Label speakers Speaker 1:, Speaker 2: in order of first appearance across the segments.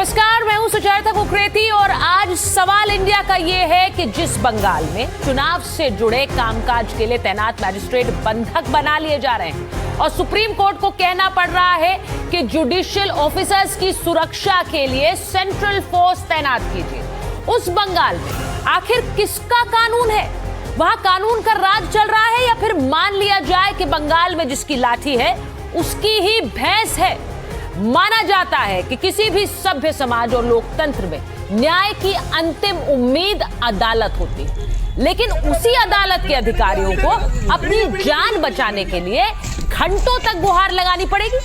Speaker 1: नमस्कार, मैं हूं सुचेता कुकरेती और आज सवाल इंडिया का ये है कि जिस बंगाल में चुनाव से जुड़े कामकाज के लिए तैनात मैजिस्ट्रेट बंधक बना लिए जा रहे हैं और सुप्रीम कोर्ट को कहना पड़ रहा है कि जुडिशियल ऑफिसर्स की सुरक्षा के लिए सेंट्रल फोर्स तैनात कीजिए, उस बंगाल में आखिर किसका कानून है? वहां कानून का राज चल रहा है या फिर मान लिया जाए कि बंगाल में जिसकी लाठी है उसकी ही भैंस है? माना जाता है कि किसी भी सभ्य समाज और लोकतंत्र में न्याय की अंतिम उम्मीद अदालत होती है, लेकिन उसी अदालत के अधिकारियों को अपनी जान बचाने के लिए घंटों तक गुहार लगानी पड़ेगी,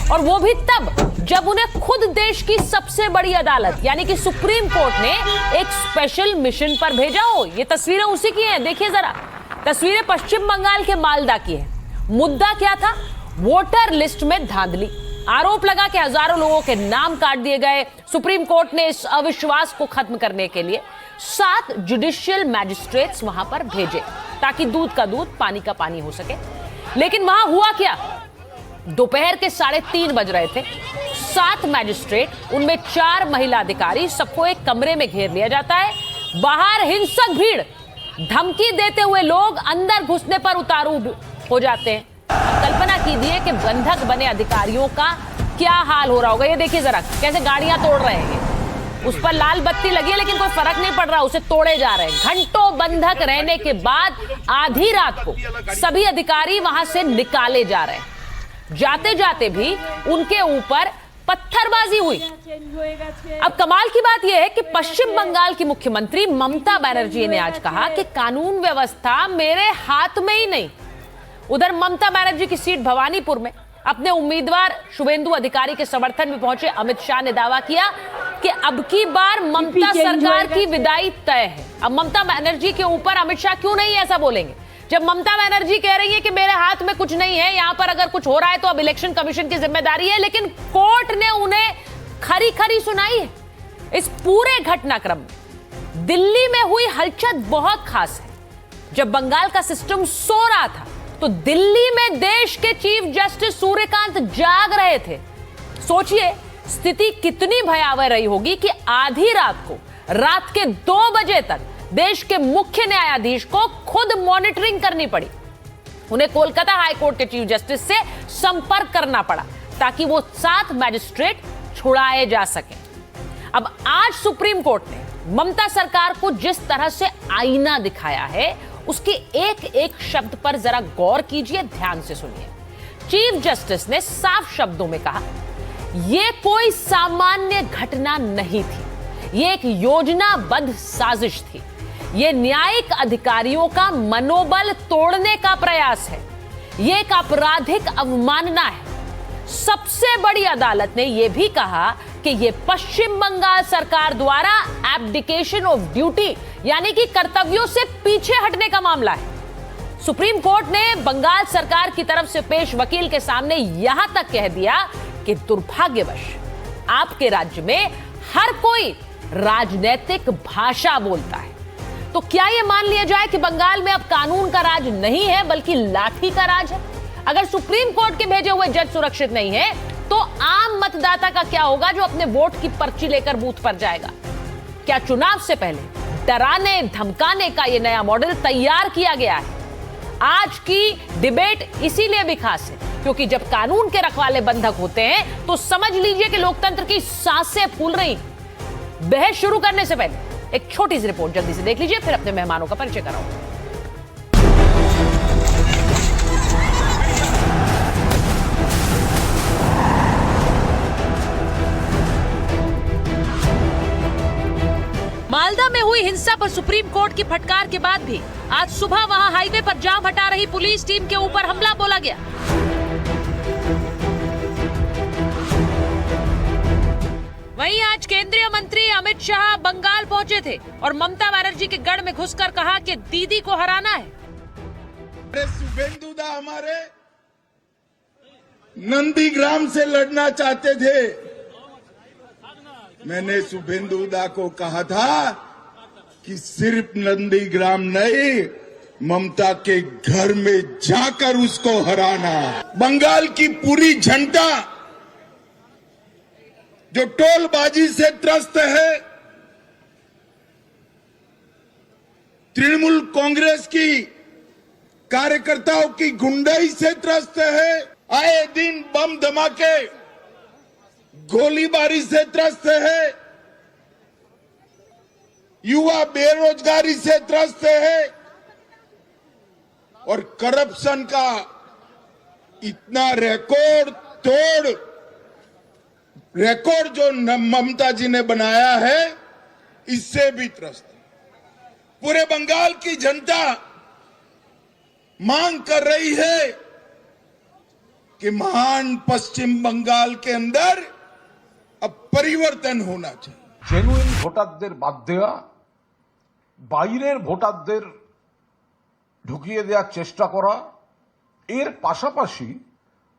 Speaker 1: और वो भी तब जब उन्हें खुद देश की सबसे बड़ी अदालत यानी कि सुप्रीम कोर्ट ने एक स्पेशल मिशन पर भेजा हो। ये तस्वीरें उसी की हैं, देखिए जरा। तस्वीरें पश्चिम बंगाल के मालदा की है। मुद्दा क्या था? वोटर लिस्ट में धांधली। आरोप लगा कि हजारों लोगों के नाम काट दिए गए। सुप्रीम कोर्ट ने इस अविश्वास को खत्म करने के लिए 7 जुडिशियल मैजिस्ट्रेट्स वहां पर भेजे ताकि दूध का दूध पानी का पानी हो सके। लेकिन वहां हुआ क्या? दोपहर के 3:30 बज रहे थे। 7 मैजिस्ट्रेट, उनमें 4 महिला अधिकारी, सबको एक कमरे में घेर लिया जाता है। बाहर हिंसक भीड़, धमकी देते हुए लोग अंदर घुसने पर उतारू हो जाते हैं। कल्पना कीजिए कि बंधक बने अधिकारियों का क्या हाल हो रहा होगा। ये देखिए जरा कैसे गाड़ियां तोड़ रहे हैं। उस पर लाल बत्ती लगी है लेकिन कोई फर्क नहीं पड़ रहा, उसे तोड़े जा रहे हैं। घंटों बंधक रहने के बाद आधी रात को सभी अधिकारी वहां से निकाले जा रहे हैं। जाते जाते भी उनके ऊपर पत्थरबाजी हुई। अब कमाल की बात यह है कि पश्चिम बंगाल की मुख्यमंत्री ममता बनर्जी ने आज कहा कि कानून व्यवस्था मेरे हाथ में ही नहीं। उधर ममता बनर्जी की सीट भवानीपुर में अपने उम्मीदवार शुभेंदु अधिकारी के समर्थन में पहुंचे अमित शाह ने दावा किया कि अब की बार ममता सरकार की विदाई तय है। अब ममता बनर्जी के ऊपर अमित शाह क्यों नहीं ऐसा बोलेंगे, जब ममता बनर्जी कह रही है कि मेरे हाथ में कुछ नहीं है, यहां पर अगर कुछ हो रहा है तो अब इलेक्शन कमीशन की जिम्मेदारी है। लेकिन कोर्ट ने उन्हें खरी खरी सुनाई है। इस पूरे घटनाक्रम में दिल्ली में हुई हलचल बहुत खास है। जब बंगाल का सिस्टम सो रहा था तो दिल्ली में देश के चीफ जस्टिस सूर्यकांत जाग रहे थे। सोचिए स्थिति कितनी भयावह रही होगी कि आधी रात को, रात के 2 बजे तक देश के मुख्य न्यायाधीश को खुद मॉनिटरिंग करनी पड़ी। उन्हें कोलकाता हाईकोर्ट के चीफ जस्टिस से संपर्क करना पड़ा ताकि वो 7 मैजिस्ट्रेट छुड़ाए जा सकें। अब आज सुप्रीम कोर्ट ने ममता सरकार को जिस तरह से आईना दिखाया है उसके एक एक शब्द पर जरा गौर कीजिए, ध्यान से सुनिए। चीफ जस्टिस ने साफ शब्दों में कहा, यह कोई सामान्य घटना नहीं थी, यह एक योजनाबद्ध साजिश थी। यह न्यायिक अधिकारियों का मनोबल तोड़ने का प्रयास है, यह एक आपराधिक अवमानना है। सबसे बड़ी अदालत ने यह भी कहा कि यह पश्चिम बंगाल सरकार द्वारा एब्डिकेशन ऑफ ड्यूटी यानी कि कर्तव्यों से पीछे हटने का मामला है। सुप्रीम कोर्ट ने बंगाल सरकार की तरफ से पेश वकील के सामने यहां तक कह दिया कि दुर्भाग्यवश आपके राज्य में हर कोई राजनीतिक भाषा बोलता है। तो क्या यह मान लिया जाए कि बंगाल में अब कानून का राज नहीं है बल्कि लाठी का राज है? अगर सुप्रीम कोर्ट के भेजे हुए जज सुरक्षित नहीं है तो आम मतदाता का क्या होगा जो अपने वोट की पर्ची लेकर बूथ पर जाएगा? क्या चुनाव से पहले डराने धमकाने का यह नया मॉडल तैयार किया गया है? आज की डिबेट इसीलिए भी खास है क्योंकि जब कानून के रखवाले बंधक होते हैं तो समझ लीजिए कि लोकतंत्र की सांसें फूल रही। बहस शुरू करने से पहले एक छोटी सी रिपोर्ट जल्दी से देख लीजिए, फिर अपने मेहमानों का परिचय कराऊंगा। मालदा में हुई हिंसा पर सुप्रीम कोर्ट की फटकार के बाद भी आज सुबह वहां हाईवे पर जाम हटा रही पुलिस टीम के ऊपर हमला बोला गया। वहीं आज केंद्रीय मंत्री अमित शाह बंगाल पहुंचे थे और ममता बनर्जी के गढ़ में घुसकर कहा कि दीदी को हराना है।
Speaker 2: शुभेंदु दा हमारे नंदीग्राम से लड़ना चाहते थे। मैंने शुभेंदु दा को कहा था कि सिर्फ नंदीग्राम नहीं, ममता के घर में जाकर उसको हराना। बंगाल की पूरी जनता जो टोलबाजी से त्रस्त है, तृणमूल कांग्रेस की कार्यकर्ताओं की गुंडाई से त्रस्त है, आए दिन बम धमाके गोलीबारी से त्रस्त है, युवा बेरोजगारी से त्रस्त है और करप्शन का इतना रिकॉर्ड जो ममता जी ने बनाया है, इससे भी त्रस्त है। पूरे बंगाल की जनता मांग कर रही है कि महान पश्चिम बंगाल के अंदर अब परिवर्तन होना चाहिए।
Speaker 3: জেনুইন ভোটারদের বাদ দেওয়া, বাইরের ভোটারদের ঢুকিয়ে দেওয়ার চেষ্টা করা, এর পাশাপাশি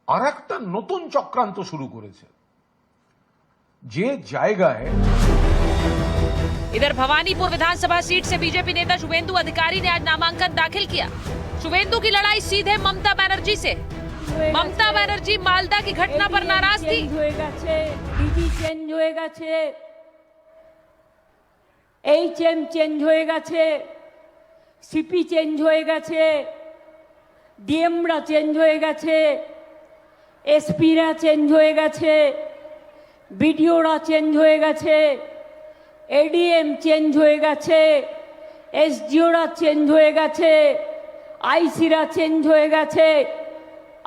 Speaker 3: আরেকটা নতুন চক্রান্ত শুরু করেছে। যে জায়গায়
Speaker 1: इधर भवानीपुर विधानसभा सीट से बीजेपी नेता शुभेंदु अधिकारी ने आज नामांकन दाखिल किया। शुभेंदु की लड़ाई सीधे ममता बनर्जी से। ममता बनर्जी मालदा की घटना पर नाराज थी।
Speaker 4: ডিজি চেঞ্জ হয়ে গেছে, এইচএম চেঞ্জ হয়ে গেছে, সিপি চেঞ্জ হয়ে গেছে, ডিএমরা চেঞ্জ হয়ে গেছে, এসপিরা চেঞ্জ হয়ে গেছে, বিডিওরা চেঞ্জ হয়ে গেছে, এডিএম চেঞ্জ হয়ে গেছে, এসডিওরা চেঞ্জ হয়ে গেছে, আইসিরা চেঞ্জ হয়ে গেছে।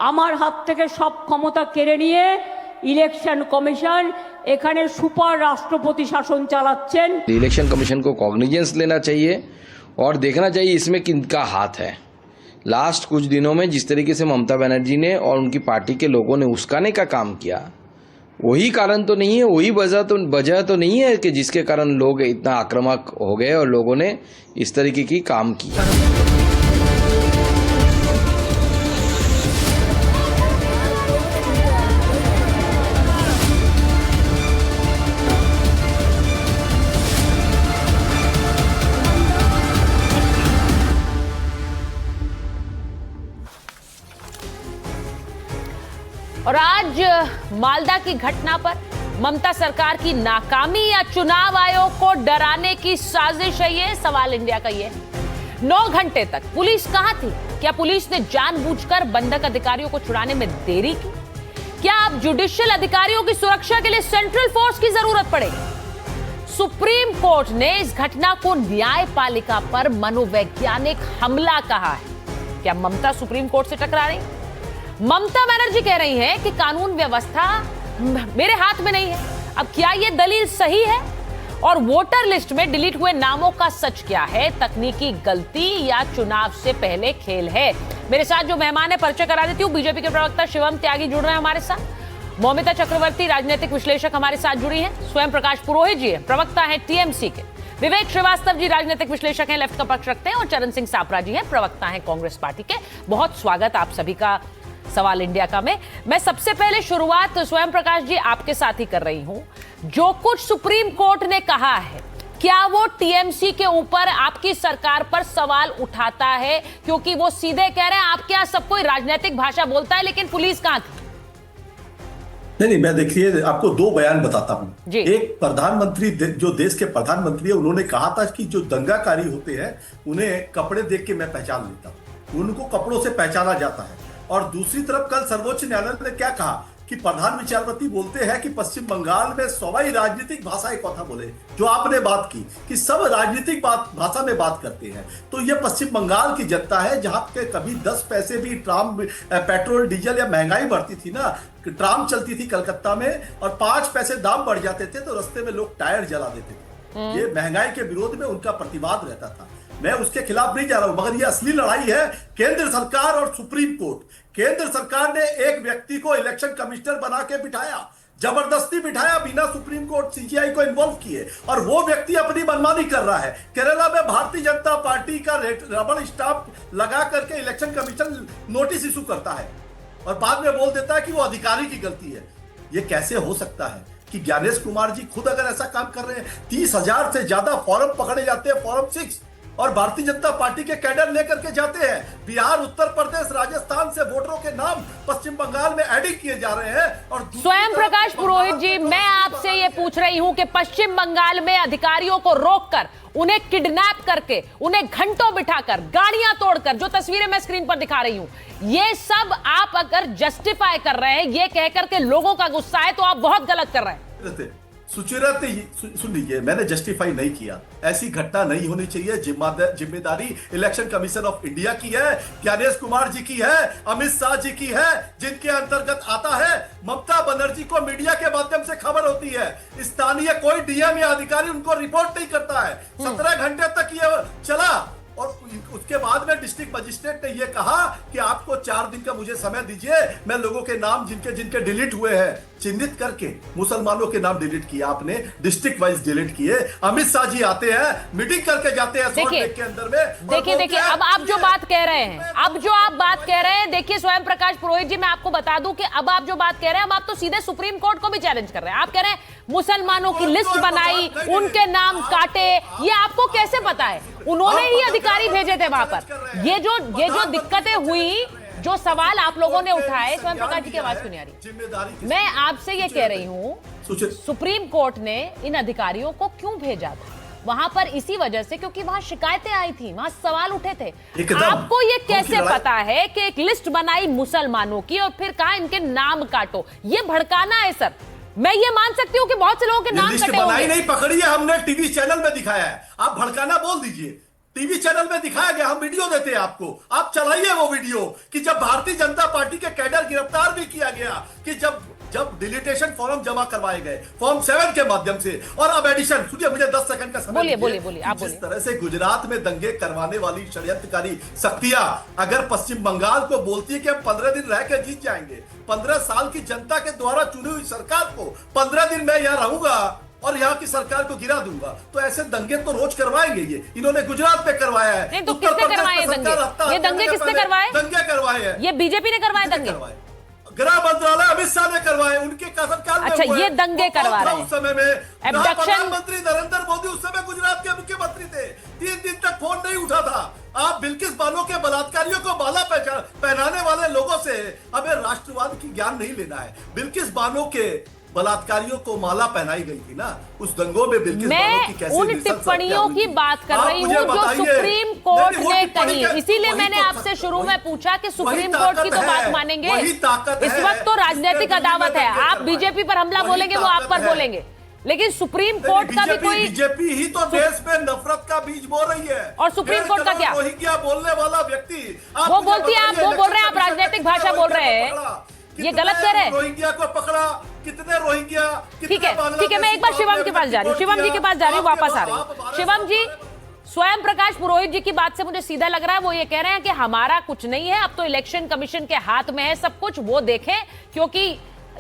Speaker 4: আমার হাত থেকে সব ক্ষমতা কেড়ে নিয়ে ইলেকশন কমিশন এখানে সুপার রাষ্ট্রপতি শাসন চালাচ্ছেন।
Speaker 5: इलेक्शन कमीशन को कॉग्निजेंस लेना चाहिए और देखना चाहिए इसमें किनका हाथ है। लास्ट कुछ दिनों में जिस तरीके से ममता बनर्जी ने और उनकी पार्टी के लोगों ने उस्काने का काम किया, वही कारण तो नहीं है, वही वजह तो नहीं है कि जिसके कारण लोग इतना आक्रामक हो गए और लोगों ने इस तरीके की काम किया।
Speaker 1: और आज मालदा की घटना पर ममता सरकार की नाकामी या चुनाव आयोग को डराने की साजिश है, ये सवाल इंडिया का ये। 9 घंटे तक पुलिस कहां थी? क्या पुलिस ने जानबूझकर बंधक अधिकारियों को छुड़ाने में देरी की? क्या अब जुडिशियल अधिकारियों की सुरक्षा के लिए सेंट्रल फोर्स की जरूरत पड़ेगी? सुप्रीम कोर्ट ने इस घटना को न्यायपालिका पर मनोवैज्ञानिक हमला कहा है। क्या ममता सुप्रीम कोर्ट से टकरा रही? ममता बनर्जी कह रही हैं कि कानून व्यवस्था मेरे हाथ में नहीं है। अब क्या यह दलील सही है? और वोटर लिस्ट में डिलीट हुए नामों का सच क्या है? तकनीकी गलती या चुनाव से पहले खेल है? मेरे साथ जो मेहमान है परिचय करा देती हूं। बीजेपी के प्रवक्ता शिवम त्यागी जुड़ रहे हैं हमारे साथ। मौमिता चक्रवर्ती राजनीतिक विश्लेषक हमारे साथ जुड़ी हैं। स्वयं प्रकाश पुरोहित जी प्रवक्ता है टीएमसी के। विवेक श्रीवास्तव जी राजनीतिक विश्लेषक हैं, लेफ्ट का पक्ष रखते हैं। और चरण सिंह सापरा जी हैं, प्रवक्ता हैं कांग्रेस पार्टी के। बहुत स्वागत आप सभी का सवाल इंडिया का में। मैं सबसे पहले शुरुआत स्वयं प्रकाश जी आपके साथ ही कर रही हूं। जो कुछ सुप्रीम कोर्ट ने कहा है, क्या वो टीएमसी के ऊपर आपकी सरकार पर सवाल उठाता है? क्योंकि वो सीधे कह रहे हैं आपके यहां सब कोई राजनीतिक भाषा बोलता है, लेकिन पुलिस कहां थी?
Speaker 6: नहीं, मैं देखिए आपको 2 बयान बताता हूं।
Speaker 1: जी।
Speaker 6: एक, प्रधानमंत्री जो देश के प्रधानमंत्री है, उन्होंने कहा था कि जो दंगाकारी होते हैं उन्हें कपड़े देख के मैं पहचान लेता हूं, उनको कपड़ों से पहचाना जाता है। और दूसरी तरफ कल सर्वोच्च न्यायालय ने क्या कहा कि प्रधान विचारपति बोलते हैं कि पश्चिम बंगाल में सवाई राजनीतिक भाषा एक कथा बोले, जो आपने बात की कि सब राजनीतिक भाषा में बात करते हैं। तो ये पश्चिम बंगाल की जनता है जहां पे कभी 10 पैसे भी ट्राम पेट्रोल डीजल या महंगाई बढ़ती थी ना, ट्राम चलती थी कलकत्ता में और 5 पैसे दाम बढ़ जाते थे तो रास्ते में लोग टायर जला देते थे। ये महंगाई के विरोध में उनका प्रतिवाद रहता था। मैं उसके खिलाफ नहीं जा रहा हूं, मगर ये असली लड़ाई है केंद्र सरकार और सुप्रीम कोर्ट। केंद्र सरकार ने एक व्यक्ति को इलेक्शन कमिश्नर बना के बिठाया, जबरदस्ती बिठाया बिना सुप्रीम कोर्ट सीजीआई को इन्वॉल्व किए, और वो व्यक्ति अपनी मनमानी कर रहा है। केरला में भारतीय जनता पार्टी का रबड़ स्टाम्प लगा करके इलेक्शन कमीशन नोटिस इशू करता है और बाद में बोल देता है कि वो अधिकारी की गलती है। ये कैसे हो सकता है कि ज्ञानेश कुमार जी खुद अगर ऐसा काम कर रहे हैं? 30,000 से ज्यादा फॉर्म पकड़े जाते हैं, फॉर्म 6, और भारतीय जनता पार्टी के कैडर लेकर के जाते हैं। बिहार, उत्तर प्रदेश, राजस्थान से वोटरों के नाम पश्चिम बंगाल में एडिट किए जा रहे हैं। और
Speaker 1: स्वयं प्रकाश पुरोहित जी, मैं आपसे ये ये पूछ रही हूं कि पश्चिम बंगाल में अधिकारियों को रोककर, उन्हें किडनैप करके, उन्हें घंटों बिठाकर, गाड़ियां तोड़कर, जो तस्वीरें मैं स्क्रीन पर दिखा रही हूं, ये सब आप अगर जस्टिफाई कर रहे हैं, ये कहकर के लोगों का गुस्सा है, तो आप बहुत गलत कर रहे हैं।
Speaker 6: सुचिरा सुन लीजिए, मैंने जस्टिफाई नहीं किया, ऐसी घटना नहीं होनी चाहिए। जिम्मेदारी इलेक्शन कमीशन ऑफ इंडिया की है, ज्ञानेश कुमार जी की है, अमित शाह जी की है, जिनके अंतर्गत आता है। ममता बनर्जी को मीडिया के माध्यम से खबर होती है, स्थानीय कोई डीएम या अधिकारी उनको रिपोर्ट नहीं करता है। 17 घंटे तक ये चला और उसके बाद में डिस्ट्रिक्ट मजिस्ट्रेट ने यह कहा कि आपको 4 दिन का मुझे समय दीजिए, मैं लोगों के नाम जिनके डिलीट हुए हैं चिन्हित करके, मुसलमानों के नाम डिलीट किए आपने, डिस्ट्रिक्ट वाइज डिलीट किए। अमित शाह जी आते हैं, मीटिंग करके जाते हैं के अंदर में।
Speaker 1: देखिए अब आप जो बात कह रहे हैं, देखिए स्वयं प्रकाश पुरोहित जी, मैं आपको बता दूं कि अब आप जो बात कह रहे हैं, अब आप तो सीधे सुप्रीम कोर्ट को भी चैलेंज कर रहे हैं। आप कह रहे हैं मुसलमानों की लिस्ट बनाई, उनके नाम काटे, ये आपको कैसे पता है? उन्होंने ही अधिकारी भेजे थे वहां पर। ये जो दिक्कतें हुई, जो सवाल आप लोगों ने उठाए, स्वयं प्रकाश जी की आवाज क्यों नहीं आ रही? मैं आपसे ये कह रही हूं, सुप्रीम कोर्ट ने इन अधिकारियों को क्यों भेजा था वहां पर? इसी वजह से क्योंकि वहां शिकायतें आई थी, वहां सवाल उठे थे। आपको ये कैसे पता है कि एक लिस्ट बनाई मुसलमानों की और फिर कहा इनके नाम काटो? ये भड़काना है सर। मैं ये मान सकती हूँ कि बहुत से लोगों के नाम कटे
Speaker 6: बनाई नहीं, पकड़ी है हमने, टीवी चैनल में दिखाया है। आप भड़काना बोल दीजिए, टीवी चैनल में दिखाया गया, हम वीडियो देते हैं आपको, आप चलाइए वो वीडियो कि जब भारतीय जनता पार्टी के कैडर गिरफ्तार भी किया गया, कि जब डिलीटेशन फॉर्म जमा करवाए गए फॉर्म 7 के माध्यम से, और अब एडिशन। सुनिए, मुझे 10 सेकंड का समय
Speaker 1: बोलिए आप
Speaker 6: जिस तरह से गुजरात में दंगे करवाने वाली षड्यंत्रकारी शक्तियां अगर पश्चिम बंगाल को बोलती है कि हम 15 दिन रह के जीत जाएंगे, 15 साल की जनता के द्वारा चुनी हुई सरकार को 15 दिन मैं यहां रहूंगा और यहाँ की सरकार को गिरा दूंगा, तो ऐसे दंगे तो रोज करवाएंगे। ये इन्होंने गुजरात में करवाया है।
Speaker 1: नहीं तो किसने करवाए दंगे? ये दंगे किसने करवाए?
Speaker 6: दंगे करवाए हैं,
Speaker 1: ये बीजेपी ने करवाए दंगे।
Speaker 6: गृह मंत्रालय अमित शाह ने करवाए, उनके शासनकाल में।
Speaker 1: अच्छा, ये दंगे करवा रहे हैं
Speaker 6: उस समय में
Speaker 1: एब्डक्शन।
Speaker 6: प्रधानमंत्री नरेंद्र मोदी उस समय गुजरात के मुख्यमंत्री थे, 3 दिन तक फोन नहीं उठा था। आप बिल्किस बानो के बलात्कारियों को माला पहनाने वाले लोगों से हमें राष्ट्रवाद की ज्ञान नहीं लेना है। बिल्किस बानो के बलात्कारियों को माला पहनाई गई थी ना, उस दंगों में बिल्किस बानो की कैसी
Speaker 1: उन टिप्पणियों की बात कर रही हूँ जो सुप्रीम कोर्ट ने कही। इसीलिए मैंने आपसे शुरू में पूछा कि सुप्रीम कोर्ट की तो बात मानेंगे। इस वक्त तो राजनीतिक अदावत है, आप बीजेपी पर हमला बोलेंगे, वो आप पर बोलेंगे, लेकिन सुप्रीम कोर्ट का भी कोई।
Speaker 6: बीजेपी ही तो देश में नफरत का बीज बो रही है।
Speaker 1: और सुप्रीम कोर्ट का क्या?
Speaker 6: रोहिंग्या बोलने वाला व्यक्ति
Speaker 1: वो बोलती है, आप वो बोल रहे हैं, आप राजनीतिक भाषा बोल रहे हैं, ये गलत कह रहे हैं।
Speaker 6: रोहिंग्या को पकड़ा, कितने रोहिंग्या,
Speaker 1: ठीक है, मैं एक बार शिवम के पास जा रही हूँ, शिवम जी के पास जा रही हूँ, वापस आ रही हूँ। शिवम जी, स्वयं प्रकाश पुरोहित जी की बात से मुझे सीधा लग रहा है वो ये कह रहे हैं कि हमारा कुछ नहीं है, अब तो इलेक्शन कमीशन के हाथ में है सब कुछ, वो देखें, क्योंकि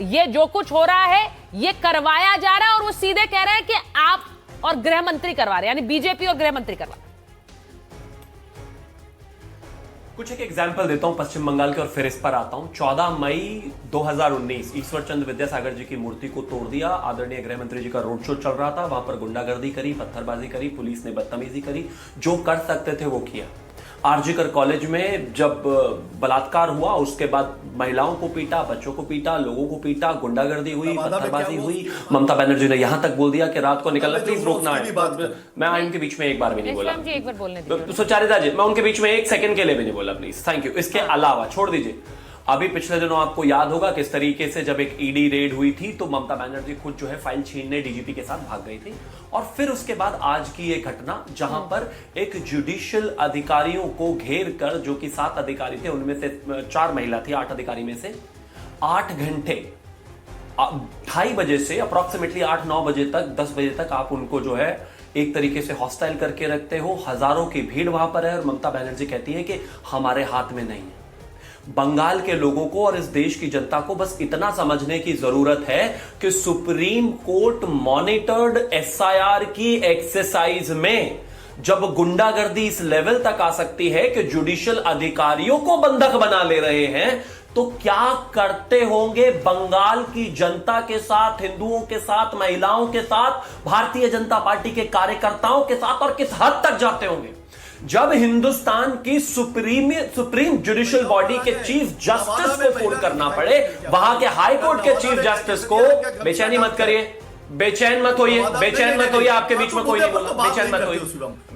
Speaker 1: ये जो कुछ हो रहा है ये करवाया जा रहा है। और वो सीधे कह रहे हैं कि आप और गृह मंत्री करवा रहे हैं, यानी बीजेपी और गृह मंत्री करवा रहे हैं।
Speaker 7: कुछ एक एग्जाम्पल देता हूं पश्चिम बंगाल के और फिर इस पर आता हूं। 14 मई 2019 ईश्वर चंद्र विद्यासागर जी की मूर्ति को तोड़ दिया। आदरणीय गृह मंत्री जी का रोड शो चल रहा था, वहां पर गुंडागर्दी करी, पत्थरबाजी करी, पुलिस ने बदतमीजी करी, जो कर सकते थे वो किया। आरजीकर कॉलेज में जब बलात्कार हुआ उसके बाद महिलाओं को पीटा, बच्चों को पीटा, लोगों को पीटा, गुंडागर्दी हुई, पत्थरबाजी हुई। ममता बनर्जी ने यहां तक बोल दिया कि रात को निकलना प्लीज रोकना है। मैं इनके बीच में एक बार भी नहीं बोला,
Speaker 1: एक बार बोलने दीजिए।
Speaker 7: सुचारिता जी, मैं उनके बीच में 1 सेकंड के लिए भी नहीं बोला, प्लीज, थैंक यू। इसके अलावा छोड़ दीजिए, अभी पिछले दिनों आपको याद होगा किस तरीके से जब एक ईडी रेड हुई थी तो ममता बनर्जी खुद जो है फाइल छीनने डीजीपी के साथ भाग गई थी। और फिर उसके बाद आज की एक घटना जहां पर एक जुडिशियल अधिकारियों को घेर कर, जो कि 7 अधिकारी थे, उनमें से 4 महिला थी, 8 अधिकारी में से 8 घंटे 2:30 बजे से अप्रोक्सीमेटली 8-9 बजे तक, 10 बजे तक आप उनको जो है एक तरीके से हॉस्टाइल करके रखते हो। हजारों की भीड़ वहां पर है और ममता बनर्जी कहती है कि हमारे हाथ में नहीं है। बंगाल के लोगों को और इस देश की जनता को बस इतना समझने की जरूरत है कि सुप्रीम कोर्ट मॉनिटर्ड एसआईआर की एक्सरसाइज में जब गुंडागर्दी इस लेवल तक आ सकती है कि जुडिशियल अधिकारियों को बंधक बना ले रहे हैं, तो क्या करते होंगे बंगाल की जनता के साथ, हिंदुओं के साथ, महिलाओं के साथ, भारतीय जनता पार्टी के कार्यकर्ताओं के साथ, और किस हद तक जाते होंगे जब हिंदुस्तान की सुप्रीम जुडिशियल बॉडी के चीफ जस्टिस को फोन करना पड़े, वहां के हाई कोर्ट के चीफ जस्टिस को। बेचैनी मत करिए, बेचैन मत होइए, बेचैन मत होइए, आपके बीच में कोई नहीं बोला, बेचैन मत होइए।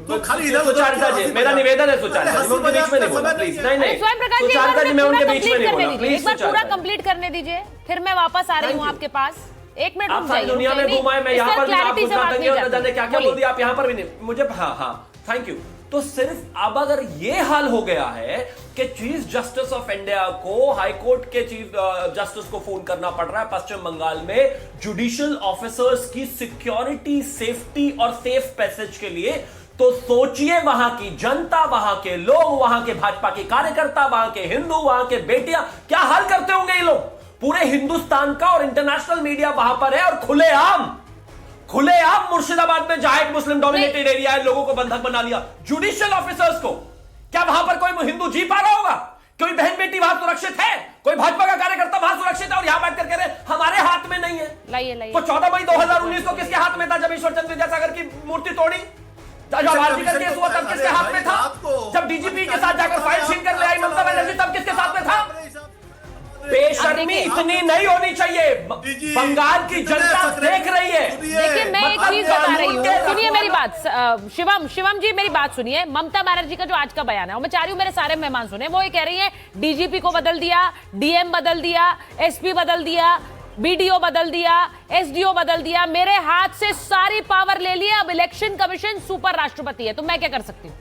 Speaker 6: तो खाली इधर
Speaker 7: सुचारिता जी, मेरा निवेदन है सुचारिता जी, मैं उनके बीच में नहीं बोला प्लीज, नहीं नहीं
Speaker 1: स्वयं प्रकाश जी,
Speaker 7: सुचारिता जी, मैं उनके बीच में नहीं बोला
Speaker 1: एक
Speaker 7: प्लीज
Speaker 1: बार पूरा
Speaker 7: सुचारिता।
Speaker 1: कंप्लीट करने दीजिए, फिर मैं वापस आ रही हूँ आपके पास। एक मिनट
Speaker 7: आप
Speaker 1: रुक
Speaker 7: सारी
Speaker 1: जाइए,
Speaker 7: दुनिया में
Speaker 1: नहीं,
Speaker 7: घुमाए, मैं
Speaker 1: इस
Speaker 7: यहाँ
Speaker 1: पर
Speaker 7: पर भी आप
Speaker 1: clarity से
Speaker 7: गुजरात
Speaker 1: बात
Speaker 7: देंगे
Speaker 1: नहीं
Speaker 7: और न जाने
Speaker 1: करते।
Speaker 7: क्या क्या बोल
Speaker 1: बोलिए।
Speaker 7: दिया आप यहाँ पर भी नहीं, मुझे हाँ थैंक यू। तो सिर्फ अब अगर ये हाल हो गया है कि चीफ जस्टिस ऑफ इंडिया को हाई कोर्ट के चीफ जस्टिस को फोन करना पड़ रहा है पश्चिम बंगाल में जुडिशियल ऑफिसर्स की सिक्योरिटी, सेफ्टी और सेफ पैसेज के लिए, तो सोचिए वहां की जनता, वहां के लोग, वहां के भाजपा के कार्यकर्ता, वहां के हिंदू, वहां के बेटियां क्या हाल करते होंगे ये लोग। पूरे हिंदुस्तान का और इंटरनेशनल मीडिया वहां पर है और खुलेआम मुर्शिदाबाद में जहां एक मुस्लिम डोमिनेटेड एरिया है, लोगों को बंधक बना लिया जुडिशियल ऑफिसर्स को। क्या वहां पर कोई हिंदू जी पा रहा होगा? कोई बहन बेटी वहां सुरक्षित है? कोई भाजपा का कार्यकर्ता वहां सुरक्षित है? और यहां बैठ कर कह रहे हमारे हाथ में नहीं है।
Speaker 1: लाइए
Speaker 7: तो 14 मई 2019 को किसके हाथ में था जब ईश्वर चंद्र विद्यासागर की मूर्ति तोड़ी? जब आर्टिकल केस हुआ तब किसके हाथ में था? जब डीजीपी के साथ जाकर फाइल छीन कर ले आई ममता बनर्जी तब किसके साथ में था? बेशर्मी इतनी नहीं होनी चाहिए। बंगाल की जनता देख रही है।
Speaker 1: देखिए मैं एक चीज बता रही हूँ, सुनिए मेरी बात। शिवम जी मेरी बात सुनिए। ममता बनर्जी का जो आज का बयान है, और मैं चाह रही हूँ मेरे सारे मेहमान सुने, वो ये कह रही है डीजीपी को बदल दिया, डीएम बदल दिया, एसपी बदल दिया, बीडीओ बदल दिया, एसडीओ बदल दिया, मेरे हाथ से सारी पावर ले लिया, अब इलेक्शन कमीशन सुपर राष्ट्रपति है, तो मैं क्या कर सकती हूँ?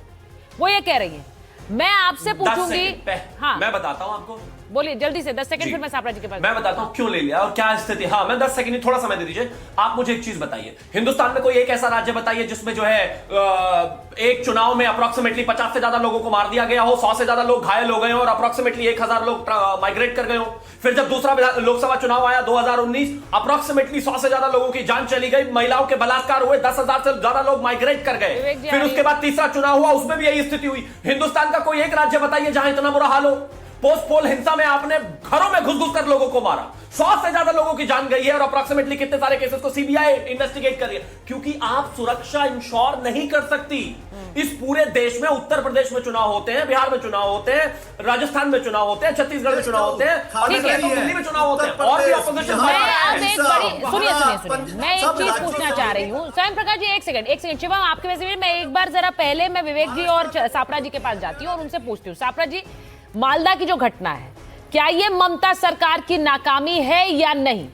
Speaker 1: वो ये कह रही है। मैं आपसे पूछूंगी। हाँ
Speaker 7: मैं बताता हूं आपको,
Speaker 1: बोलिए जल्दी से 10 सेकंड, फिर मैं सापरा जी के पास।
Speaker 7: मैं बताता हूं क्यों ले लिया और क्या स्थिति। हाँ मैं 10 सेकंड, थोड़ा समय दे दीजिए। आप मुझे एक चीज बताइए, हिंदुस्तान में कोई एक ऐसा राज्य बताइए जिसमें जो है एक चुनाव में अप्रोक्सीमेटली 50 से ज्यादा लोगों को मार दिया गया हो, 100 से ज्यादा लोग घायल हो गए हो और अप्रोक्सीमेटली 1000 लोग माइग्रेट कर गए हो। फिर जब दूसरा लोकसभा चुनाव आया 2019, अप्रोक्सीमेटली 100 से ज्यादा लोगों की जान चली गई, महिलाओं के बलात्कार हुए, 10,000 से ज्यादा लोग माइग्रेट कर गए। फिर उसके बाद तीसरा चुनाव हुआ, उसमें भी यही स्थिति हुई। हिंदुस्तान का कोई एक राज्य बताइए जहां इतना बुरा हाल हो। पोस्ट पोल हिंसा में आपने घरों में घुस कर लोगों को मारा, 100 से ज्यादा लोगों की जान गई है और अप्रोक्सीमेटली कितने सारे केसेस को सीबीआई इन्वेस्टिगेट कर रही है, क्योंकि आप सुरक्षा इंश्योर नहीं कर सकती। इस पूरे देश में उत्तर प्रदेश में चुनाव होते हैं, बिहार में चुनाव होते हैं, राजस्थान में चुनाव होते हैं, छत्तीसगढ़ में चुनाव होते हैं और दिल्ली में चुनाव होते हैं और भी ऑपोजिशन।
Speaker 1: मैं अब एक बड़ी सुनिए मैं एक चीज पूछना चाह रही हूँ स्वयं प्रकाश जी, एक सेकंड शिवम आपके वजह से मैं एक बार जरा पहले मैं विवेक जी और सापरा जी के पास जाती हूँ और उनसे पूछती हूँ। सापरा जी, मालदा की जो घटना है, क्या ये ममता सरकार की नाकामी है या नहीं?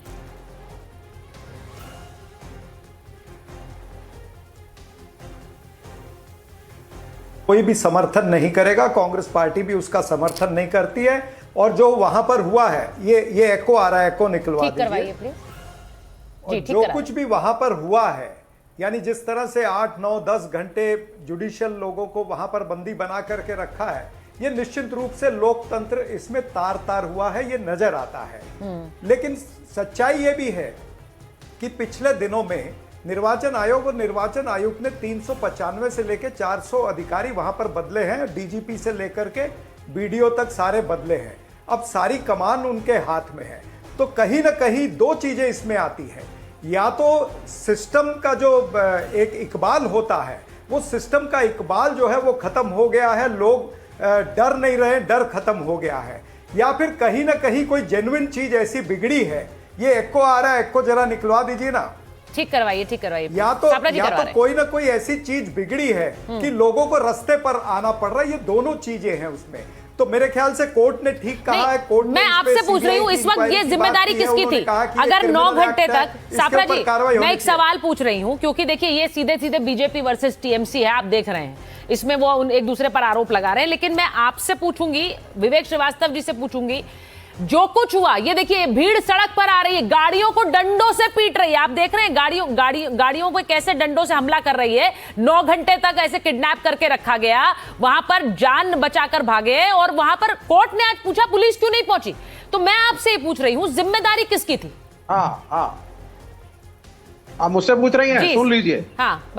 Speaker 8: कोई भी समर्थन नहीं करेगा, कांग्रेस पार्टी भी उसका समर्थन नहीं करती है। और जो वहां पर हुआ है, ये एको आ रहा है, एको निकलवा दीजिए
Speaker 1: प्लीज।
Speaker 8: और जो कुछ भी वहां पर हुआ है, यानी जिस तरह से 8, 9, 10 घंटे जुडिशियल लोगों को वहां पर बंदी बना करके रखा है, ये निश्चित रूप से लोकतंत्र इसमें तार तार हुआ है, ये नजर आता है। लेकिन सच्चाई ये भी है कि पिछले दिनों में निर्वाचन आयोग और निर्वाचन आयुक्त ने 395 से लेकर 400 अधिकारी वहां पर बदले हैं, डीजीपी से लेकर के बीडीओ तक सारे बदले हैं। अब सारी कमान उनके हाथ में है। तो कहीं ना कहीं दो चीजें इसमें आती हैं, या तो सिस्टम का जो एक इकबाल होता है, वो सिस्टम का इकबाल जो है वो खत्म हो गया है, लोग डर नहीं रहे, डर खत्म हो गया है, या फिर कहीं ना कहीं कोई जेन्युइन चीज ऐसी बिगड़ी है। ये एको आ रहा है, एको जरा निकलवा दीजिए ना,
Speaker 1: ठीक करवाइए
Speaker 8: या तो कोई ना कोई ऐसी चीज बिगड़ी है कि लोगों को रास्ते पर आना पड़ रहा है। ये दोनों चीजें हैं उसमें। तो मेरे ख्याल से कोर्ट ने ठीक कहा है। कोर्ट
Speaker 1: मैं आपसे पूछ रही हूँ इस वक्त ये जिम्मेदारी किसकी थी? अगर 9 घंटे तक, सापरा जी मैं एक सवाल पूछ रही हूँ, क्योंकि देखिए ये सीधे सीधे बीजेपी वर्सेस टीएमसी है, आप देख रहे हैं, इसमें वो एक दूसरे पर आरोप लगा रहे हैं। लेकिन मैं आपसे पूछूंगी, विवेक श्रीवास्तव जी से पूछूंगी, जो कुछ हुआ, ये देखिए भीड़ सड़क पर आ रही है, गाड़ियों को डंडों से पीट रही है, आप देख रहे हैं गाड़ियों को कैसे डंडों से हमला कर रही है। 9 घंटे तक ऐसे किडनैप करके रखा गया, वहां पर जान बचाकर भागे और वहां पर कोर्ट ने आज पूछा पुलिस क्यों नहीं पहुंची। तो मैं आपसे ये पूछ रही हूं, जिम्मेदारी किसकी थी?
Speaker 9: आप मुझसे पूछ रही हैं, सुन लीजिए।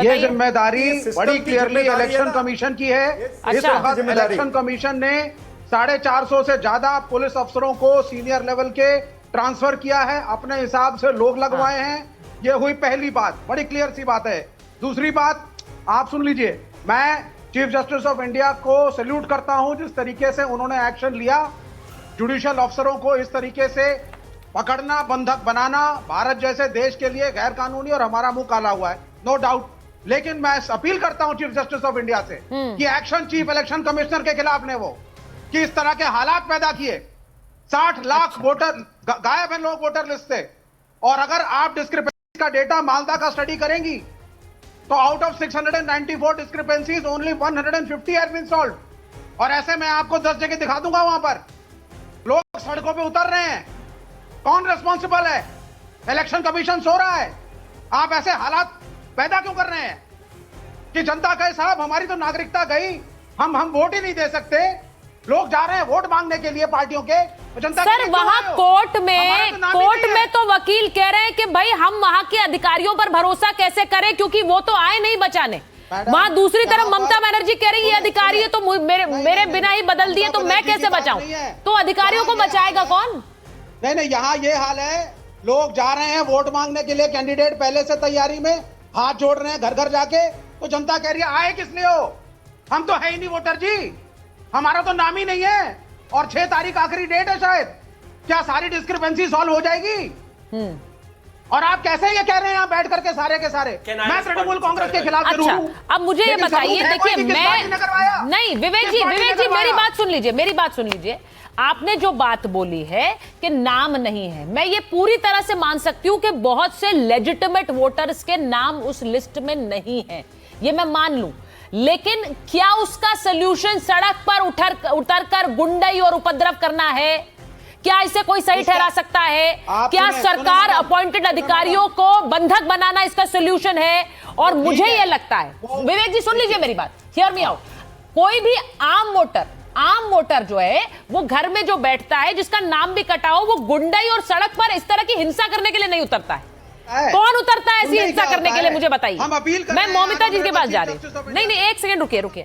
Speaker 9: ये जिम्मेदारी बड़ी क्लियरली इलेक्शन कमीशन की है। इस वक्त इलेक्शन कमीशन ने 450 से ज्यादा पुलिस अफसरों को सीनियर लेवल के ट्रांसफर किया है, अपने हिसाब से लोग लगवाए हैं। ये हुई पहली बात, बड़ी क्लियर सी बात है। दूसरी बात आप सुन लीजिए, मैं चीफ जस्टिस ऑफ इंडिया को सैल्यूट करता हूं जिस तरीके से उन्होंने एक्शन लिया, जुडिशियल अफसरों को इस तरीके से पकड़ना, बंधक बनाना भारत जैसे देश के लिए गैर कानूनी और हमारा मुंह काला हुआ है, नो डाउट। लेकिन मैं अपील करता हूं चीफ जस्टिस ऑफ इंडिया से कि एक्शन चीफ इलेक्शन कमिश्नर के खिलाफ ने वो कि इस तरह के हालात पैदा किए, 60 लाख वोटर गायब हैं लोग वोटर लिस्ट से। और अगर आप डिस्क्रिपेंसी का डेटा मालदा का स्टडी करेंगी तो out of 694 discrepancies only 150 have been solved. और ऐसे मैं आपको 10 जगह दिखा दूंगा, वहां पर लोग सड़कों पे उतर रहे हैं। कौन रिस्पॉन्सिबल है? इलेक्शन कमीशन सो रहा है। आप ऐसे हालात पैदा क्यों कर रहे हैं कि जनता कहे साहब हमारी तो नागरिकता गई, हम वोट ही नहीं दे सकते। लोग जा रहे हैं वोट मांगने के लिए पार्टियों के, जनता
Speaker 1: सर वहां कोर्ट में तो वकील कह रहे हैं कि भाई हम वहां के अधिकारियों पर भरोसा कैसे करें, क्योंकि वो तो आए नहीं बचाने। वहां दूसरी तरफ ममता बनर्जी कह रही है अधिकारी है तो मेरे बिना ही बदल दिए तो मैं कैसे बचाऊं? तो अधिकारियों को बचाएगा कौन?
Speaker 9: नहीं, यहाँ ये हाल है, लोग जा रहे हैं वोट मांगने के लिए, कैंडिडेट पहले से तैयारी में हाथ जोड़ रहे हैं घर घर जाके, तो जनता कह रही है आए किस लिए हो? हम तो है ही नहीं वोटर जी, हमारा तो नाम ही नहीं है, और 6 तारीख आखिरी डेट है शायद। क्या सारी डिस्क्रिपेंसी सॉल्व हो जाएगी? और आप कैसे ये कह रहे हैं यहाँ बैठ करके सारे के सारे मैं तृणमूल कांग्रेस के खिलाफ जरूर हूं।
Speaker 1: अब मुझे ये बताइए, देखिए मैं नहीं विवेक जी मेरी बात सुन लीजिए। आपने जो बात बोली है कि नाम नहीं है, मैं ये पूरी तरह से मान सकती हूं कि बहुत से लेजिटिमेट वोटर्स के नाम उस लिस्ट में नहीं है, ये मैं मान लूं। लेकिन क्या उसका सलूशन सड़क पर उतरकर गुंडाई और उपद्रव करना है? क्या इसे कोई सही ठहरा सकता है? क्या सरकार अपॉइंटेड अधिकारियों को बंधक बनाना इसका सलूशन है? और मुझे यह लगता है, विवेक जी सुन लीजिए मेरी बात, हियर मी आउट। कोई भी आम वोटर जो है वो घर में जो बैठता है जिसका नाम भी कटा हो, वो गुंडाई और सड़क पर इस तरह की हिंसा करने के लिए नहीं उतरता है। कौन उतरता है ऐसी हिंसा करने के लिए? मुझे बताइए। मैं मौमिता जी के पास जा रही हूँ। नहीं, एक सेकंड रुकिए।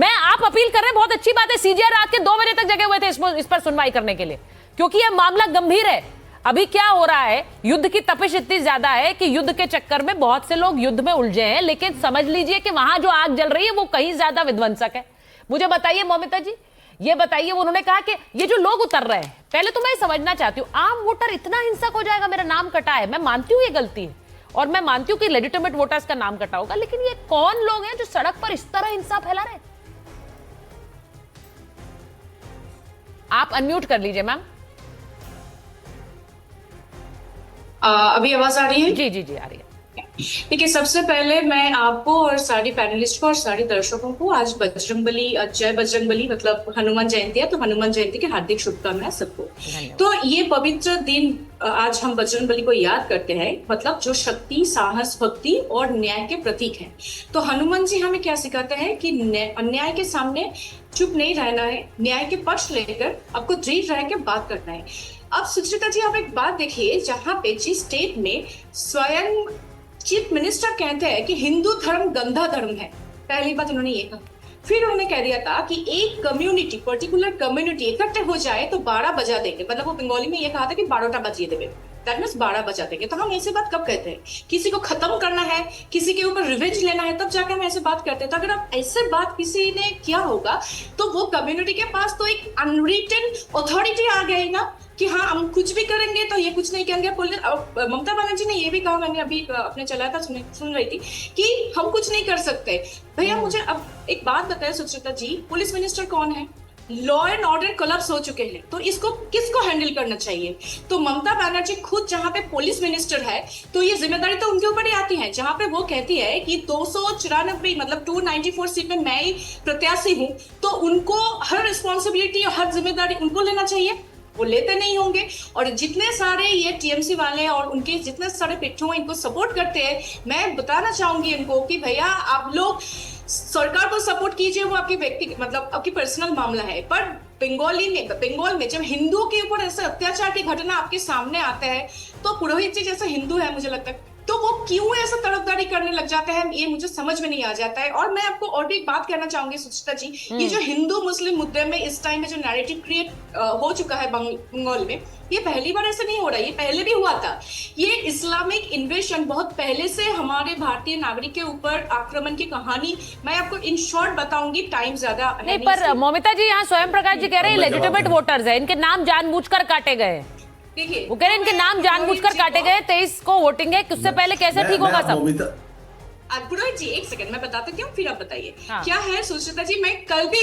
Speaker 1: आप अपील कर रहे हैं, बहुत अच्छी बात है। सीजीआई रात के 2 बजे तक जगे हुए थे इस पर सुनवाई करने के लिए, क्योंकि यह मामला गंभीर है। अभी क्या हो रहा है, युद्ध की तपिश इतनी ज्यादा है कि युद्ध के चक्कर में बहुत से लोग युद्ध में उलझे हैं, लेकिन समझ लीजिए कि वहां जो आग जल रही है वो कहीं ज्यादा विध्वंसक है। मुझे बताइए मौमिता जी, ये बताइए, उन्होंने कहा कि ये जो लोग उतर रहे हैं, पहले तो मैं समझना चाहती हूँ, आम वोटर इतना हिंसक हो जाएगा? मेरा नाम कटा है, मैं मानती हूँ ये गलती है और मैं मानती हूँ कि लेजिटिमेट वोटर्स का नाम कटा होगा, लेकिन ये कौन लोग हैं जो सड़क पर इस तरह हिंसा फैला रहे हैं? आप अनम्यूट कर लीजिए मैम।
Speaker 10: अभी आवाज आ रही है?
Speaker 1: जी आ रही है।
Speaker 10: देखिए, सबसे पहले मैं आपको और सारी पैनलिस्ट को और सारे दर्शकों को आज बजरंगबली, जय बजरंगबली, मतलब हनुमान जयंती है, तो हनुमान जयंती की हार्दिक शुभकामनाएं सबको। तो ये पवित्र दिन आज हम बजरंगबली को याद करते हैं, मतलब जो शक्ति, साहस, भक्ति और न्याय के प्रतीक हैं। तो हनुमान जी हमें क्या सिखाते हैं कि अन्याय के सामने चुप नहीं रहना है, न्याय के पक्ष लेकर आपको दृढ़ रह के बात करना है। अब सुचिता जी, आप एक बात देखिए, जहां पे जिस स्टेट में स्वयं चीफ मिनिस्टर कहते हैं कि हिंदू धर्म गंदा धर्म है, पहली बात उन्होंने ये कहा। फिर उन्होंने कह दिया था कि एक कम्युनिटी, पर्टिकुलर कम्युनिटी इकट्ठे हो जाए तो 12 बजा देंगे, मतलब वो बंगाली में ये कहा था कि 12टा बजिए देंगे, दैट मीन्स 12 बजा देंगे। तो हम ऐसी बात कब कहते हैं? किसी को खत्म करना है, किसी के ऊपर रिवेंज लेना है, तब जाकर हम ऐसे बात करते हैं। तो अगर आप ऐसे बात किसी ने किया होगा तो वो कम्युनिटी के पास तो एक अनरिटन अथॉरिटी आ गई ना कि हाँ हम कुछ भी करेंगे तो ये कुछ नहीं करेंगे। ममता बनर्जी ने ये भी कहा, मैंने अभी अपने चलाया था, सुन रही थी कि हम कुछ नहीं कर सकते। भैया मुझे अब एक बात बताएं सुचिता जी, पुलिस मिनिस्टर कौन है? लॉ एंड ऑर्डर कोलैप्स हो चुके हैं, तो इसको किसको हैंडल करना चाहिए? तो ममता बनर्जी खुद जहां पे पुलिस मिनिस्टर है तो ये जिम्मेदारी तो उनके ऊपर ही आती है। जहां पे वो कहती है कि 294 मतलब 294 सीट में मैं ही प्रत्याशी हूं, तो उनको हर रिस्पॉन्सिबिलिटी और हर जिम्मेदारी उनको लेना चाहिए, वो लेते नहीं होंगे। और जितने सारे ये टीएमसी वाले और उनके जितने सारे पिट्ठू इनको सपोर्ट करते हैं, मैं बताना चाहूंगी इनको कि भैया आप लोग सरकार को सपोर्ट कीजिए, वो आपकी व्यक्ति मतलब आपकी पर्सनल मामला है। पर बंगाल में जब हिंदुओं के ऊपर ऐसे अत्याचार की घटना आपके सामने आते हैं, तो पुरोहित जी जैसे हिंदू है, मुझे लगता है, तो वो क्यों ऐसा तरफदारी करने लग जाते हैं, ये मुझे समझ में नहीं आ जाता है। और मैं आपको और भी एक बात कहना चाहूंगी सुचिता जी, ये जो हिंदू मुस्लिम मुद्दे में इस टाइम में जो नैरेटिव क्रिएट हो चुका है बंगाल में, ये पहली बार ऐसे नहीं हो रहा, ये पहले भी हुआ था। ये इस्लामिक इन्वेशन बहुत पहले से हमारे भारतीय नागरिक के ऊपर आक्रमण की कहानी मैं आपको इन शॉर्ट बताऊंगी, टाइम ज्यादा
Speaker 1: नहीं। पर मौमिता जी, यहाँ स्वयं प्रकाश जी कह रहे हैं लेजिटिमेट वोटर्स है, इनके नाम जानबूझकर काटे गए।
Speaker 10: देखिए,
Speaker 1: वो कह रहे इनके नाम जानबूझकर काटे गए, 23 को वोटिंग है, उससे पहले कैसे ठीक होगा सब?
Speaker 10: पुरोहित जी एक सेकंड मैं बताती हूँ, फिर आप बताइए।
Speaker 1: हाँ।
Speaker 10: क्या है सुचिता जी, मैं कल भी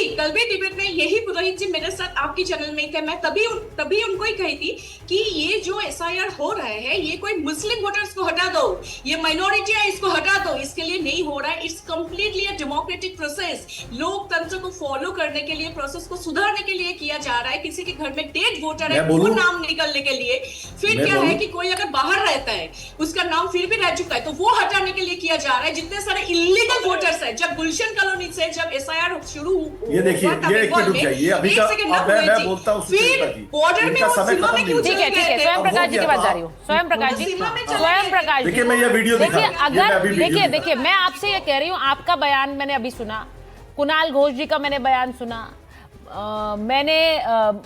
Speaker 10: डिबेट में यही पुरोहित जी मेरे साथ आपकी चैनल में थे, मैं तभी उनको ही कही थी कि ये जो SIR हो रहा है, ये कोई मुस्लिम वोटर्स को हटा दो, ये माइनॉरिटी है इसको हटा दो, इसके लिए नहीं हो रहा है। It's completely a democratic process, लोकतंत्र को फॉलो करने के लिए, प्रोसेस को सुधारने के लिए किया जा रहा है। किसी के घर में डेड वोटर है, वो नाम निकलने के लिए, फिर क्या है कि कोई अगर बाहर रहता है, उसका नाम फिर भी रह चुका है, तो वो हटाने के लिए किया जा रहा है। जितने सारे इलीगल वोटर्स हैं, जब गुलशन कॉलोनी से जब SIR शुरू हुआ,
Speaker 6: ये देखिए, ये एक मिनट चाहिए अभी का, मैं बोलता हूं
Speaker 10: फिर बॉर्डर में वो सीमा में क्यों
Speaker 1: ठीक है स्वयं प्रकाश जी की बात जा रही हूँ, स्वयं प्रकाश जी,
Speaker 6: देखिए मैं ये वीडियो
Speaker 1: देखिए, अगर देखिए मैं आपसे ये कह रही हूँ, आपका बयान मैंने अभी सुना, कुणाल घोष जी का मैंने बयान सुना, मैंने